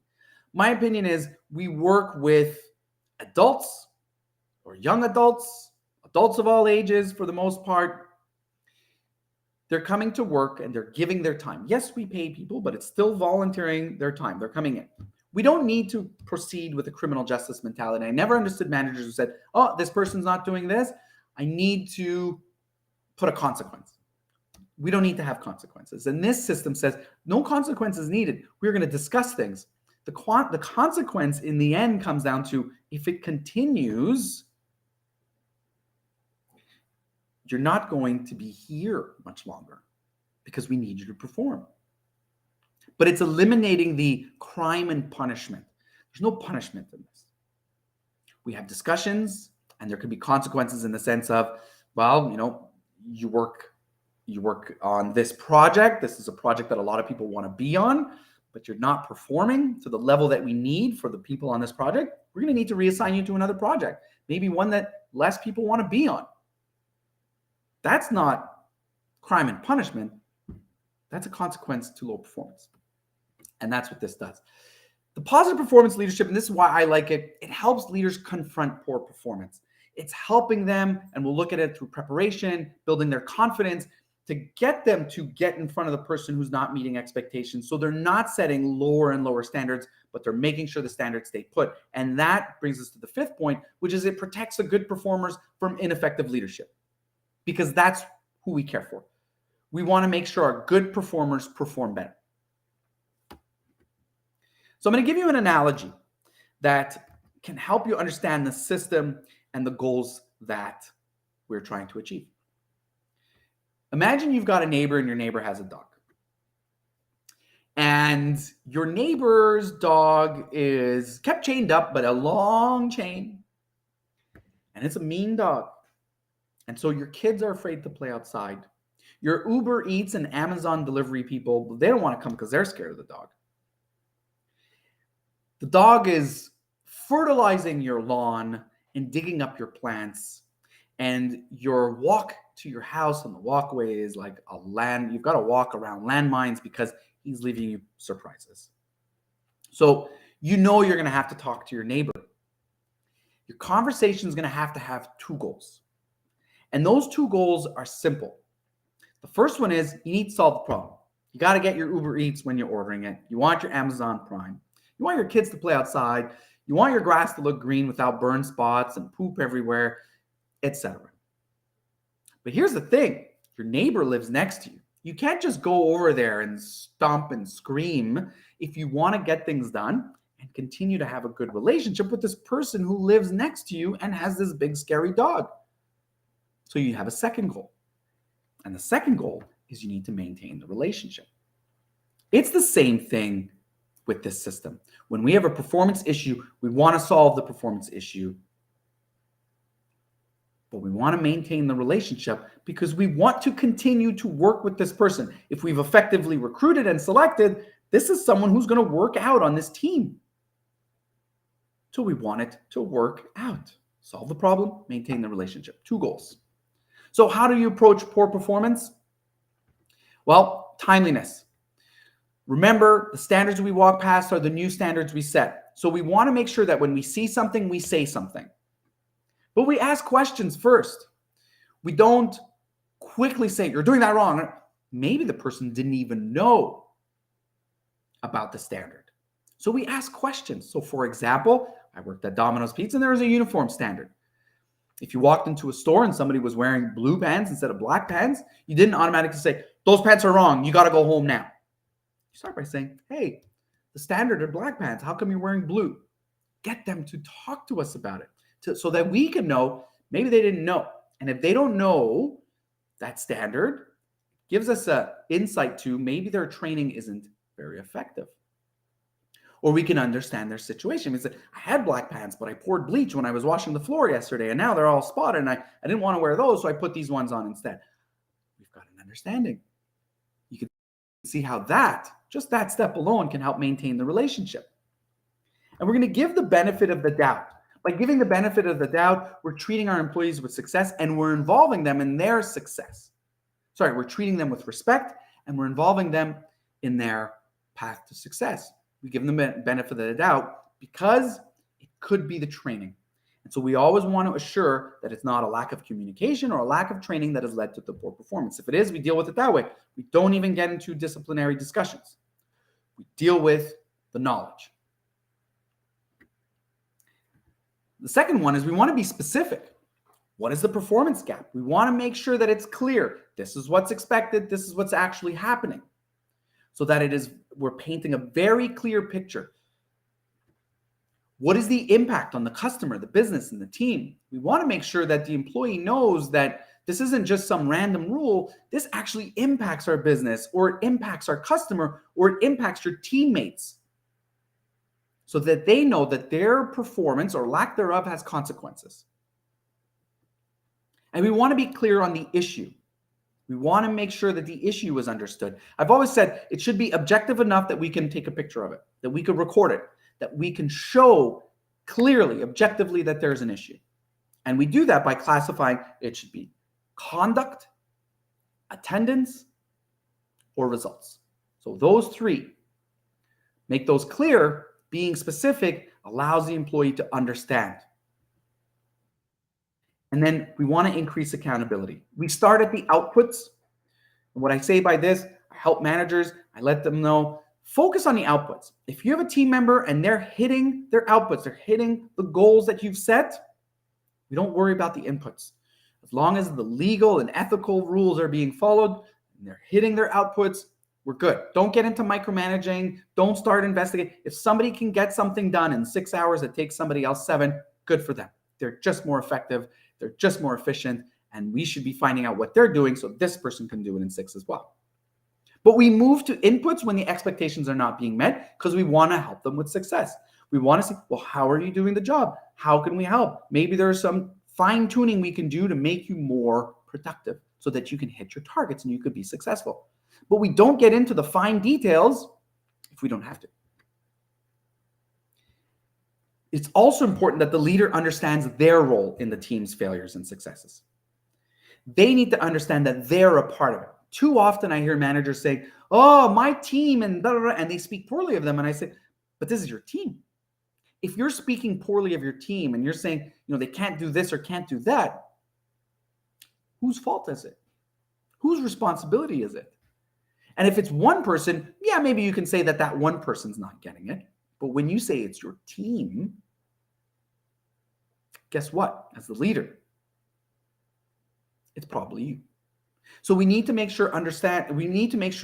My opinion is we work with adults or young adults, adults of all ages for the most part. They're coming to work and they're giving their time. Yes, we pay people, but it's still volunteering their time. They're coming in. We don't need to proceed with a criminal justice mentality. I never understood managers who said, oh, this person's not doing this. I need to put a consequence. We don't need to have consequences. And this system says no consequences needed. We're going to discuss things. The consequence in the end comes down to if it continues, you're not going to be here much longer because we need you to perform. But it's eliminating the crime and punishment. There's no punishment in this. We have discussions and there could be consequences in the sense of, well, you work on this project. This is a project that a lot of people want to be on, but you're not performing to the level that we need for the people on this project. We're going to need to reassign you to another project, maybe one that less people want to be on. That's not crime and punishment. That's a consequence to low performance. And that's what this does. The positive performance leadership, and this is why I like it, it helps leaders confront poor performance. It's helping them, and we'll look at it through preparation, building their confidence to get them to get in front of the person who's not meeting expectations. So they're not setting lower and lower standards, but they're making sure the standards stay put. And that brings us to the fifth point, which is it protects the good performers from ineffective leadership, because that's who we care for. We want to make sure our good performers perform better. So I'm going to give you an analogy that can help you understand the system and the goals that we're trying to achieve. Imagine you've got a neighbor and your neighbor has a dog. And your neighbor's dog is kept chained up, but a long chain. And it's a mean dog. And so your kids are afraid to play outside. Your Uber Eats and Amazon delivery people, they don't want to come because they're scared of the dog. The dog is fertilizing your lawn and digging up your plants. And your walk to your house on the walkway is like you've got to walk around landmines because he's leaving you surprises. So you're going to have to talk to your neighbor. Your conversation is going to have two goals. And those two goals are simple. The first one is you need to solve the problem. You got to get your Uber Eats when you're ordering it. You want your Amazon Prime. You want your kids to play outside. You want your grass to look green without burn spots and poop everywhere, etc. But here's the thing. Your neighbor lives next to you. You can't just go over there and stomp and scream if you want to get things done and continue to have a good relationship with this person who lives next to you and has this big scary dog. So you have a second goal. And the second goal is you need to maintain the relationship. It's the same thing with this system. When we have a performance issue, we want to solve the performance issue, but we want to maintain the relationship because we want to continue to work with this person. If we've effectively recruited and selected, this is someone who's going to work out on this team. So we want it to work out. Solve the problem, maintain the relationship. Two goals. So how do you approach poor performance? Well, timeliness. Remember, the standards we walk past are the new standards we set. So we want to make sure that when we see something, we say something. But we ask questions first. We don't quickly say, you're doing that wrong. Maybe the person didn't even know about the standard. So we ask questions. So for example, I worked at Domino's Pizza and there was a uniform standard. If you walked into a store and somebody was wearing blue pants instead of black pants, you didn't automatically say, those pants are wrong. You got to go home now. You start by saying, hey, the standard are black pants. How come you're wearing blue? Get them to talk to us about it so that we can know maybe they didn't know. And if they don't know that standard, gives us an insight to maybe their training isn't very effective. Or we can understand their situation. We say, I had black pants, but I poured bleach when I was washing the floor yesterday, and now they're all spotted, and I didn't want to wear those, so I put these ones on instead. We've got an understanding. You can See how just that step alone can help maintain the relationship. And we're going to give the benefit of the doubt. By giving the benefit of the doubt, we're treating our employees with success and we're involving them in their success. We're treating them with respect and we're involving them in their path to success. We give them the benefit of the doubt because it could be the training. And so we always want to assure that it's not a lack of communication or a lack of training that has led to the poor performance. If it is, we deal with it that way. We don't even get into disciplinary discussions. We deal with the knowledge. The second one is we want to be specific. What is the performance gap? We want to make sure that it's clear. This is what's expected. This is what's actually happening. So that we're painting a very clear picture. What is the impact on the customer, the business, and the team? We want to make sure that the employee knows that this isn't just some random rule. This actually impacts our business, or it impacts our customer, or it impacts your teammates. So that they know that their performance or lack thereof has consequences. And we want to be clear on the issue. We want to make sure that the issue is understood. I've always said it should be objective enough that we can take a picture of it, that we could record it, that we can show clearly, objectively that there's an issue. And we do that by classifying it should be conduct, attendance, or results. So those three, make those clear. Being specific allows the employee to understand. And then we want to increase accountability. We start at the outputs. And what I say by this, I help managers, I let them know, focus on the outputs. If you have a team member and they're hitting their outputs, they're hitting the goals that you've set, we don't worry about the inputs. As long as the legal and ethical rules are being followed and they're hitting their outputs, we're good. Don't get into micromanaging. Don't start investigating. If somebody can get something done in 6 hours, it takes somebody else 7, good for them. They're just more effective. They're just more efficient. And we should be finding out what they're doing so this person can do it in 6 as well. But we move to inputs when the expectations are not being met because we want to help them with success. We want to see, well, how are you doing the job? How can we help? Maybe there's some fine tuning we can do to make you more productive so that you can hit your targets and you could be successful. But we don't get into the fine details if we don't have to. It's also important that the leader understands their role in the team's failures and successes. They need to understand that they're a part of it. Too often I hear managers say, oh, my team, and blah, blah, blah, and they speak poorly of them. And I say, but this is your team. If you're speaking poorly of your team and you're saying, they can't do this or can't do that, whose fault is it? Whose responsibility is it? And if it's one person, yeah, maybe you can say that one person's not getting it. But when you say it's your team, guess what? As the leader, it's probably you. So we need to make sure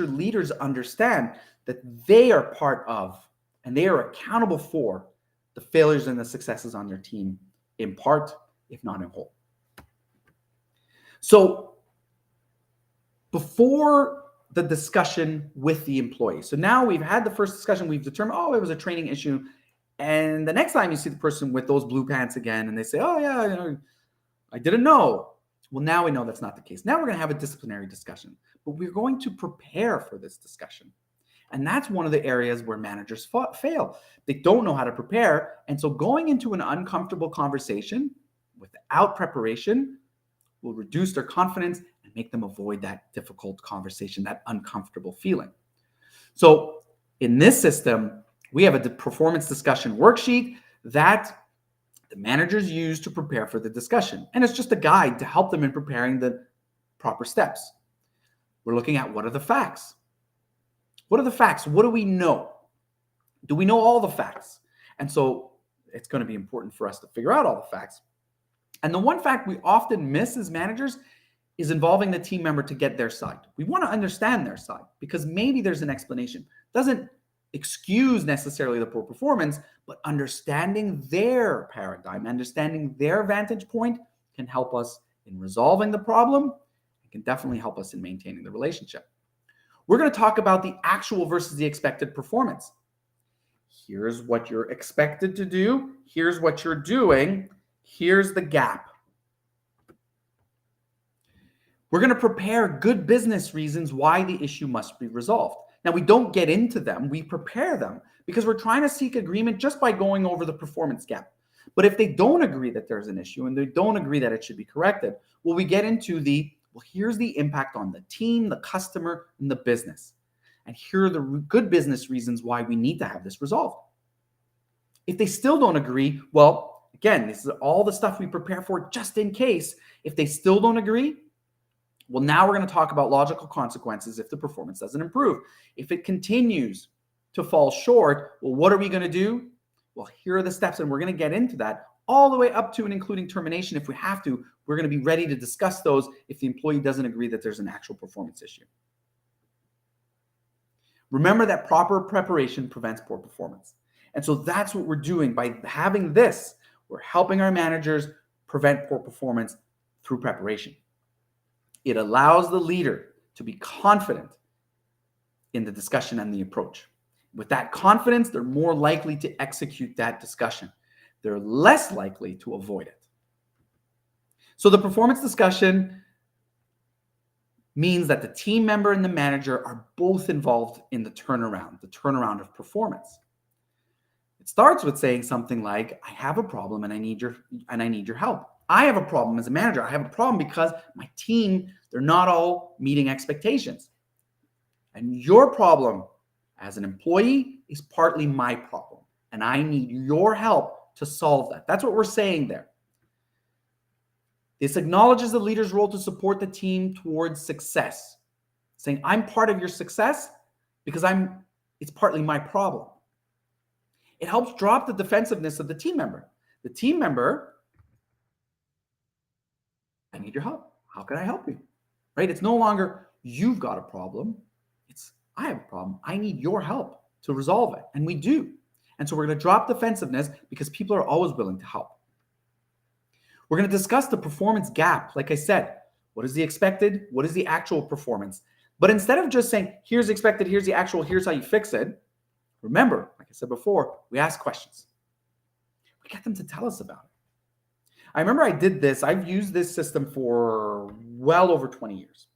leaders understand that they are part of and they are accountable for the failures and the successes on their team in part, if not in whole. So before the discussion with the employee. So now we've had the first discussion, we've determined, it was a training issue. And the next time you see the person with those blue pants again, and they say, oh yeah, I didn't know. Well, now we know that's not the case. Now we're going to have a disciplinary discussion, but we're going to prepare for this discussion. And that's one of the areas where managers fail. They don't know how to prepare. And so going into an uncomfortable conversation without preparation will reduce their confidence and make them avoid that difficult conversation, that uncomfortable feeling. So in this system, we have a performance discussion worksheet that the managers use to prepare for the discussion. And it's just a guide to help them in preparing the proper steps. We're looking at what are the facts? What are the facts? What do we know? Do we know all the facts? And so it's going to be important for us to figure out all the facts. And the one fact we often miss as managers is involving the team member to get their side. We want to understand their side because maybe there's an explanation. Doesn't excuse necessarily the poor performance, but understanding their paradigm, understanding their vantage point can help us in resolving the problem. It can definitely help us in maintaining the relationship. We're going to talk about the actual versus the expected performance. Here's what you're expected to do. Here's what you're doing. Here's the gap. We're going to prepare good business reasons why the issue must be resolved. Now, we don't get into them, we prepare them because we're trying to seek agreement just by going over the performance gap. But if they don't agree that there's an issue and they don't agree that it should be corrected, well, we get into well, here's the impact on the team, the customer, and the business. And here are the good business reasons why we need to have this resolved. If they still don't agree, well, again, this is all the stuff we prepare for just in case. If they still don't agree, well, now we're going to talk about logical consequences if the performance doesn't improve. If it continues to fall short, well, what are we going to do? Well, here are the steps, and we're going to get into that all the way up to and including termination if we have to. We're going to be ready to discuss those if the employee doesn't agree that there's an actual performance issue. Remember that proper preparation prevents poor performance. And so that's what we're doing by having this. We're helping our managers prevent poor performance through preparation. It allows the leader to be confident in the discussion and the approach. With that confidence, they're more likely to execute that discussion. They're less likely to avoid it. So the performance discussion means that the team member and the manager are both involved in the turnaround of performance. It starts with saying something like, I have a problem and I need your help. I have a problem as a manager. I have a problem because my team, they're not all meeting expectations. And your problem as an employee is partly my problem. And I need your help to solve that. That's what we're saying there. This acknowledges the leader's role to support the team towards success. Saying, I'm part of your success because it's partly my problem. It helps drop the defensiveness of the team member. The team member, I need your help. How can I help you? Right? It's no longer, you've got a problem. It's, I have a problem. I need your help to resolve it. And we do. And so we're going to drop defensiveness because people are always willing to help. We're going to discuss the performance gap. Like I said, what is the expected? What is the actual performance? But instead of just saying, here's the expected, here's the actual, here's how you fix it, remember, like I said before, we ask questions. We get them to tell us about it. I remember I did this. I've used this system for well over 20 years.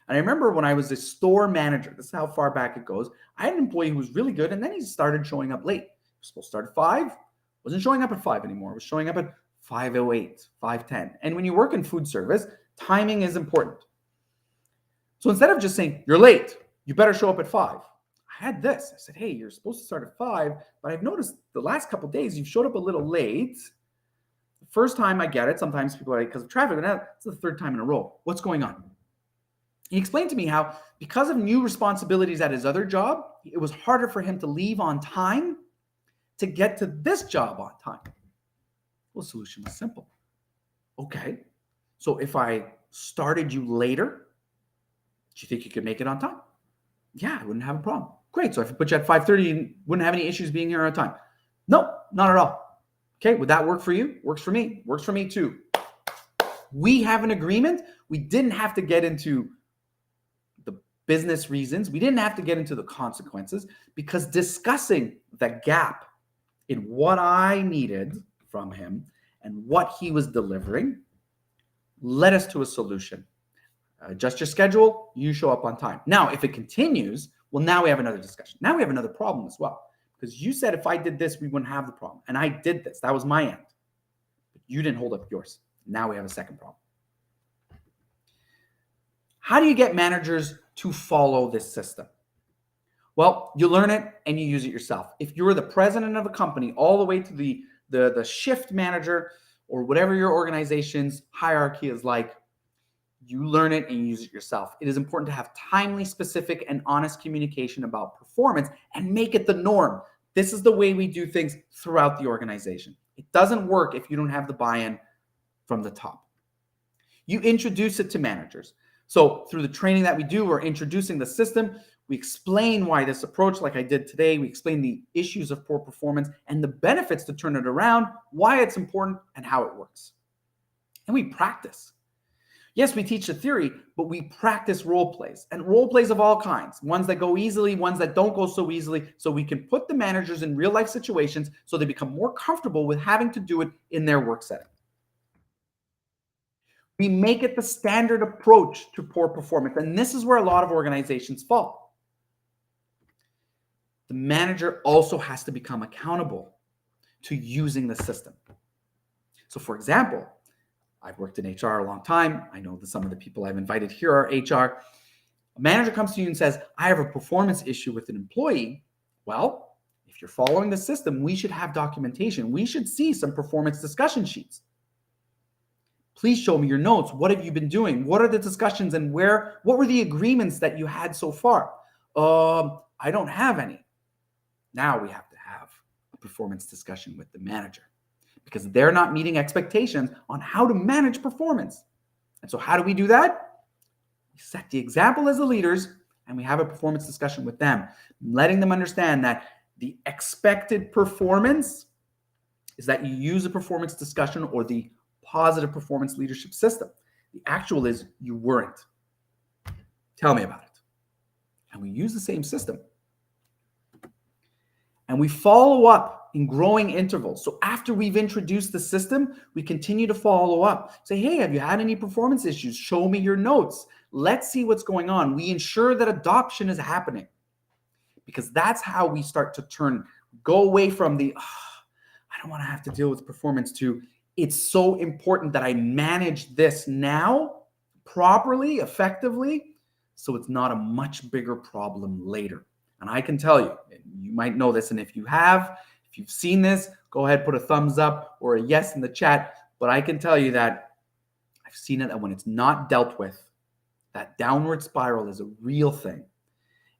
And I remember when I was a store manager, this is how far back it goes, I had an employee who was really good, and then he started showing up late. He was supposed to start at 5, wasn't showing up at 5 anymore. Was showing up at 5:08, 5:10. And when you work in food service, timing is important. So instead of just saying, you're late, you better show up at 5. I had this. I said, hey, you're supposed to start at 5, but I've noticed the last couple of days you've showed up a little late. The first time I get it, sometimes people are like, because of traffic, but now it's the third time in a row. What's going on? He explained to me how, because of new responsibilities at his other job, it was harder for him to leave on time to get to this job on time. Well, the solution was simple. Okay, so if I started you later, do you think you could make it on time? Yeah, I wouldn't have a problem. Great. So if I put you at 5:30, you wouldn't have any issues being here on time. No, not at all. Okay, would that work for you? Works for me. Works for me too. We have an agreement. We didn't have to get into the business reasons. We didn't have to get into the consequences because discussing the gap in what I needed from him and what he was delivering led us to a solution. Adjust your schedule, you show up on time. Now, if it continues, well, now we have another discussion. Now we have another problem as well. Because you said if I did this, we wouldn't have the problem. And I did this. That was my end. But you didn't hold up yours. Now we have a second problem. How do you get managers to follow this system? Well, you learn it and you use it yourself. If you're the president of a company all the way to the shift manager or whatever your organization's hierarchy is like, you learn it and you use it yourself. It is important to have timely, specific, and honest communication about performance and make it the norm. This is the way we do things throughout the organization. It doesn't work if you don't have the buy-in from the top. You introduce it to managers. So through the training that we do, we're introducing the system. We explain why this approach, like I did today, we explain the issues of poor performance and the benefits to turn it around, why it's important, and how it works. And we practice. Yes, we teach the theory, but we practice role plays, and role plays of all kinds, ones that go easily, ones that don't go so easily, so we can put the managers in real life situations so they become more comfortable with having to do it in their work setting. We make it the standard approach to poor performance, and this is where a lot of organizations fall. the manager also has to become accountable to using the system. So for example, I've worked in HR a long time. I know that some of the people I've invited here are HR. A manager comes to you and says, I have a performance issue with an employee. Well, if you're following the system, we should have documentation. We should see some performance discussion sheets. Please show me your notes. What have you been doing? What are the discussions and what were the agreements that you had so far? I don't have any. Now we have to have a performance discussion with the manager because they're not meeting expectations on how to manage performance. And so how do we do that? We set the example as the leaders and we have a performance discussion with them, letting them understand that the expected performance is that you use a performance discussion or the positive performance leadership system. The actual is you weren't. Tell me about it. And we use the same system. And we follow up in growing intervals. So after we've introduced the system, we continue to follow up. Say, hey, have you had any performance issues? Show me your notes. Let's see what's going on. We ensure that adoption is happening because that's how we start to go away from I don't want to have to deal with performance to it's so important that I manage this now properly, effectively, so it's not a much bigger problem later. And I can tell you, you might know this, and if you've seen this, go ahead, put a thumbs up or a yes in the chat. But I can tell you that I've seen it that when it's not dealt with, that downward spiral is a real thing.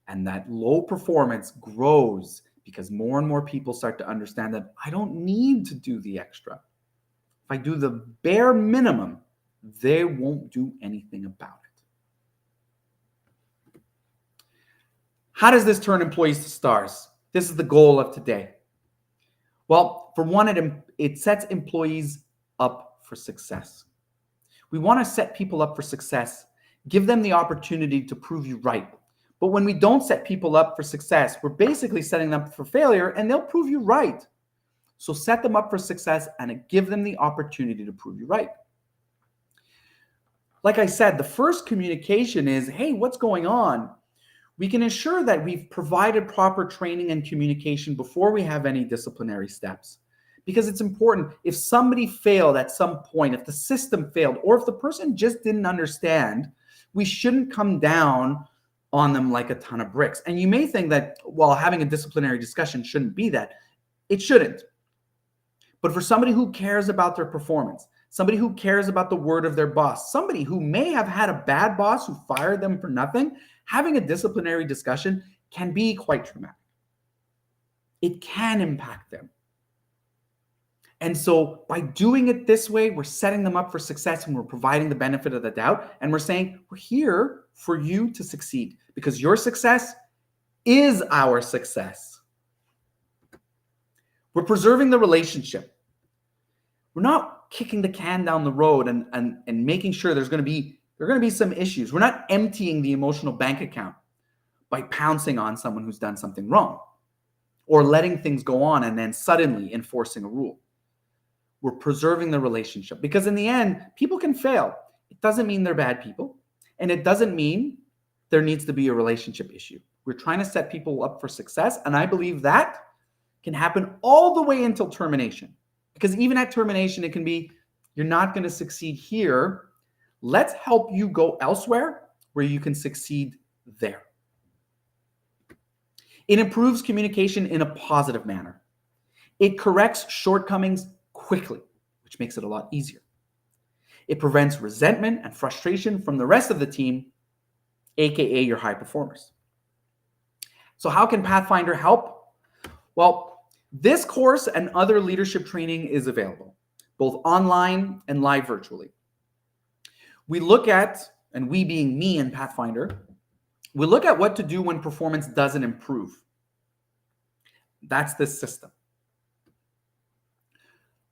And that low performance grows because more and more people start to understand that I don't need to do the extra. If I do the bare minimum, they won't do anything about it. How does this turn employees to stars? This is the goal of today. Well, for one, it sets employees up for success. We want to set people up for success, give them the opportunity to prove you right. But when we don't set people up for success, we're basically setting them up for failure and they'll prove you right. So set them up for success and give them the opportunity to prove you right. Like I said, the first communication is, hey, what's going on? We can ensure that we've provided proper training and communication before we have any disciplinary steps. Because it's important, if somebody failed at some point, if the system failed, or if the person just didn't understand, we shouldn't come down on them like a ton of bricks. And you may think that, well, having a disciplinary discussion shouldn't be that. It shouldn't. But for somebody who cares about their performance, somebody who cares about the word of their boss, somebody who may have had a bad boss who fired them for nothing, having a disciplinary discussion can be quite traumatic. It can impact them. And so by doing it this way, we're setting them up for success and we're providing the benefit of the doubt. And we're saying, we're here for you to succeed because your success is our success. We're preserving the relationship. We're not kicking the can down the road and making sure there are going to be some issues. We're not emptying the emotional bank account by pouncing on someone who's done something wrong or letting things go on and then suddenly enforcing a rule. We're preserving the relationship because in the end, people can fail. It doesn't mean they're bad people. And it doesn't mean there needs to be a relationship issue. We're trying to set people up for success. And I believe that can happen all the way until termination. Because even at termination, it can be, you're not going to succeed here. Let's help you go elsewhere where you can succeed there. It improves communication in a positive manner. It corrects shortcomings quickly, which makes it a lot easier. It prevents resentment and frustration from the rest of the team, aka your high performers. So how can Pathfinder help? Well, this course and other leadership training is available, both online and live virtually. We look at, and we being me and Pathfinder, we look at what to do when performance doesn't improve. That's this system.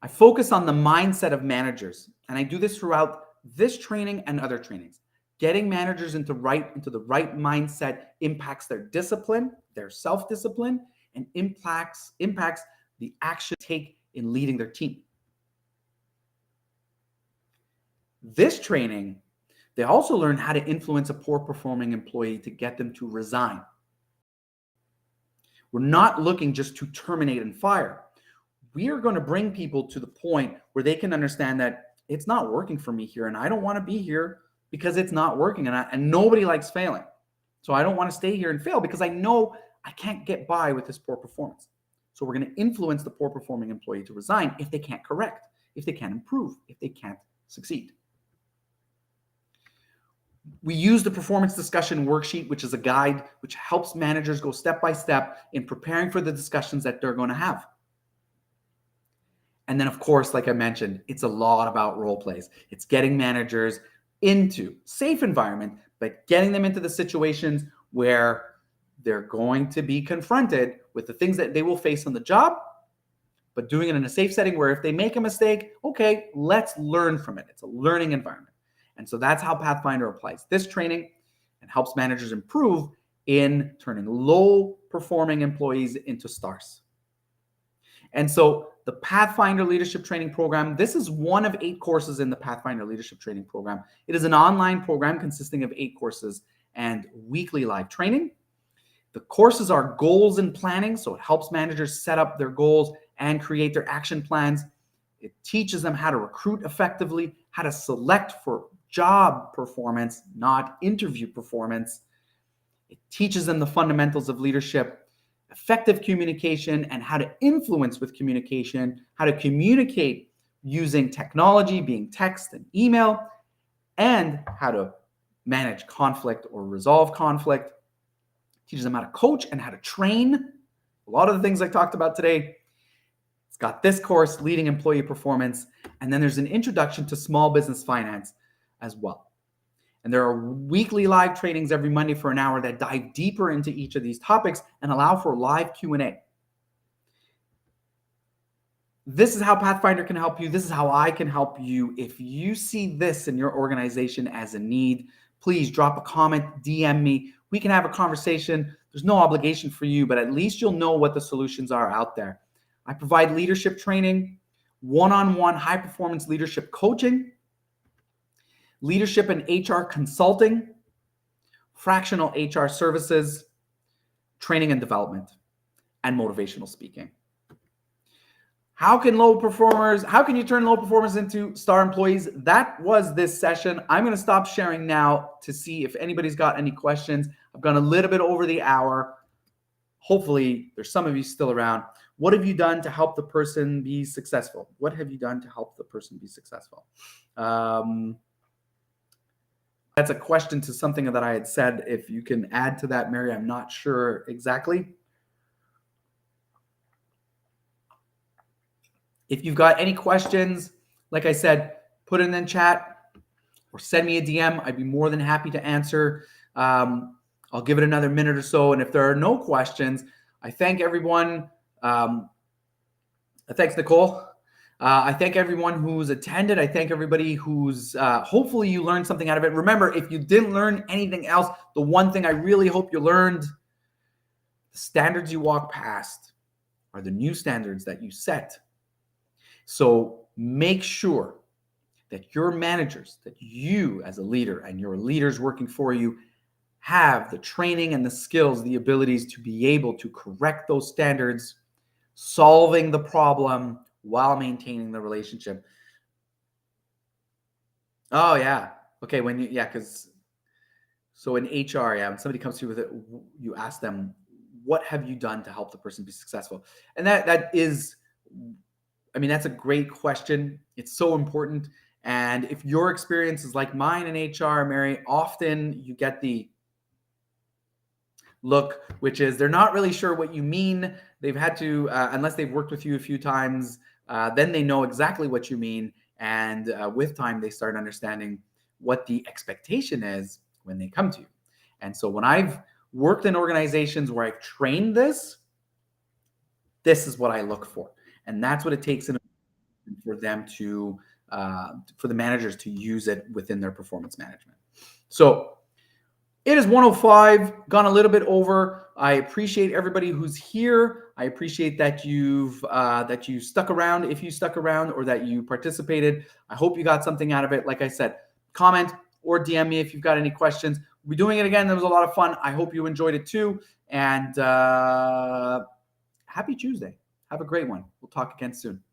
I focus on the mindset of managers, and I do this throughout this training and other trainings. Getting managers into the right mindset impacts their discipline, their self-discipline, and impacts the action they take in leading their team. This training, they also learn how to influence a poor performing employee to get them to resign. We're not looking just to terminate and fire. We are going to bring people to the point where they can understand that it's not working for me here, and I don't want to be here because it's not working, and nobody likes failing. So I don't want to stay here and fail because I know I can't get by with this poor performance. So we're going to influence the poor performing employee to resign if they can't correct, if they can't improve, if they can't succeed. We use the performance discussion worksheet, which is a guide which helps managers go step by step in preparing for the discussions that they're going to have. And then, of course, like I mentioned, it's a lot about role plays. It's getting managers into safe environment, but getting them into the situations where they're going to be confronted with the things that they will face on the job, but doing it in a safe setting where if they make a mistake, okay, let's learn from it. It's a learning environment. And so that's how Pathfinder applies this training and helps managers improve in turning low performing employees into stars. And so the Pathfinder Leadership Training Program, this is one of 8 courses in the Pathfinder Leadership Training Program. It is an online program consisting of 8 courses and weekly live training. The courses are goals and planning, so it helps managers set up their goals and create their action plans. It teaches them how to recruit effectively, how to select for job performance, not interview performance. It teaches them the fundamentals of leadership, effective communication, and how to influence with communication, how to communicate using technology, being text and email, and how to manage conflict or resolve conflict. It teaches them how to coach and how to train. A lot of the things I talked about today. It's got this course, Leading Employee Performance, and then there's an introduction to small business finance as well. And there are weekly live trainings every Monday for an hour that dive deeper into each of these topics and allow for live Q&A. This is how Pathfinder can help you. This is how I can help you. If you see this in your organization as a need, please drop a comment, DM me. We can have a conversation. There's no obligation for you, but at least you'll know what the solutions are out there. I provide leadership training, one-on-one high-performance leadership coaching, leadership and HR consulting, fractional HR services, training and development, and motivational speaking. How can you turn low performers into star employees? That was this session. I'm going to stop sharing now to see if anybody's got any questions. I've gone a little bit over the hour. Hopefully, there's some of you still around. What have you done to help the person be successful? What have you done to help the person be successful? That's a question to something that I had said. If you can add to that, Mary, I'm not sure exactly. If you've got any questions, like I said, put it in the chat or send me a DM. I'd be more than happy to answer. I'll give it another minute or so. And if there are no questions, I thank everyone. Thanks, Nicole. I thank everyone who's attended. I thank everybody who's, hopefully you learned something out of it. Remember, if you didn't learn anything else, the one thing I really hope you learned, the standards you walk past are the new standards that you set. So make sure that your managers, that you as a leader and your leaders working for you have the training and the skills, the abilities to be able to correct those standards, solving the problem while maintaining the relationship. Oh, yeah. Okay. So in HR, when somebody comes to you with it, you ask them, what have you done to help the person be successful? And that's a great question. It's so important. And if your experience is like mine in HR, Mary, often you get the look, which is they're not really sure what you mean. They've had to, unless they've worked with you a few times, then they know exactly what you mean. And with time, they start understanding what the expectation is when they come to you. And so when I've worked in organizations where I've trained this is what I look for. And that's what it takes for them to, for the managers to use it within their performance management. So it is 1:05, gone a little bit over. I appreciate everybody who's here. I appreciate that you stuck around, if you stuck around, or that you participated. I hope you got something out of it. Like I said, comment or DM me if you've got any questions. We're doing it again. That was a lot of fun. I hope you enjoyed it too. And happy Tuesday. Have a great one. We'll talk again soon.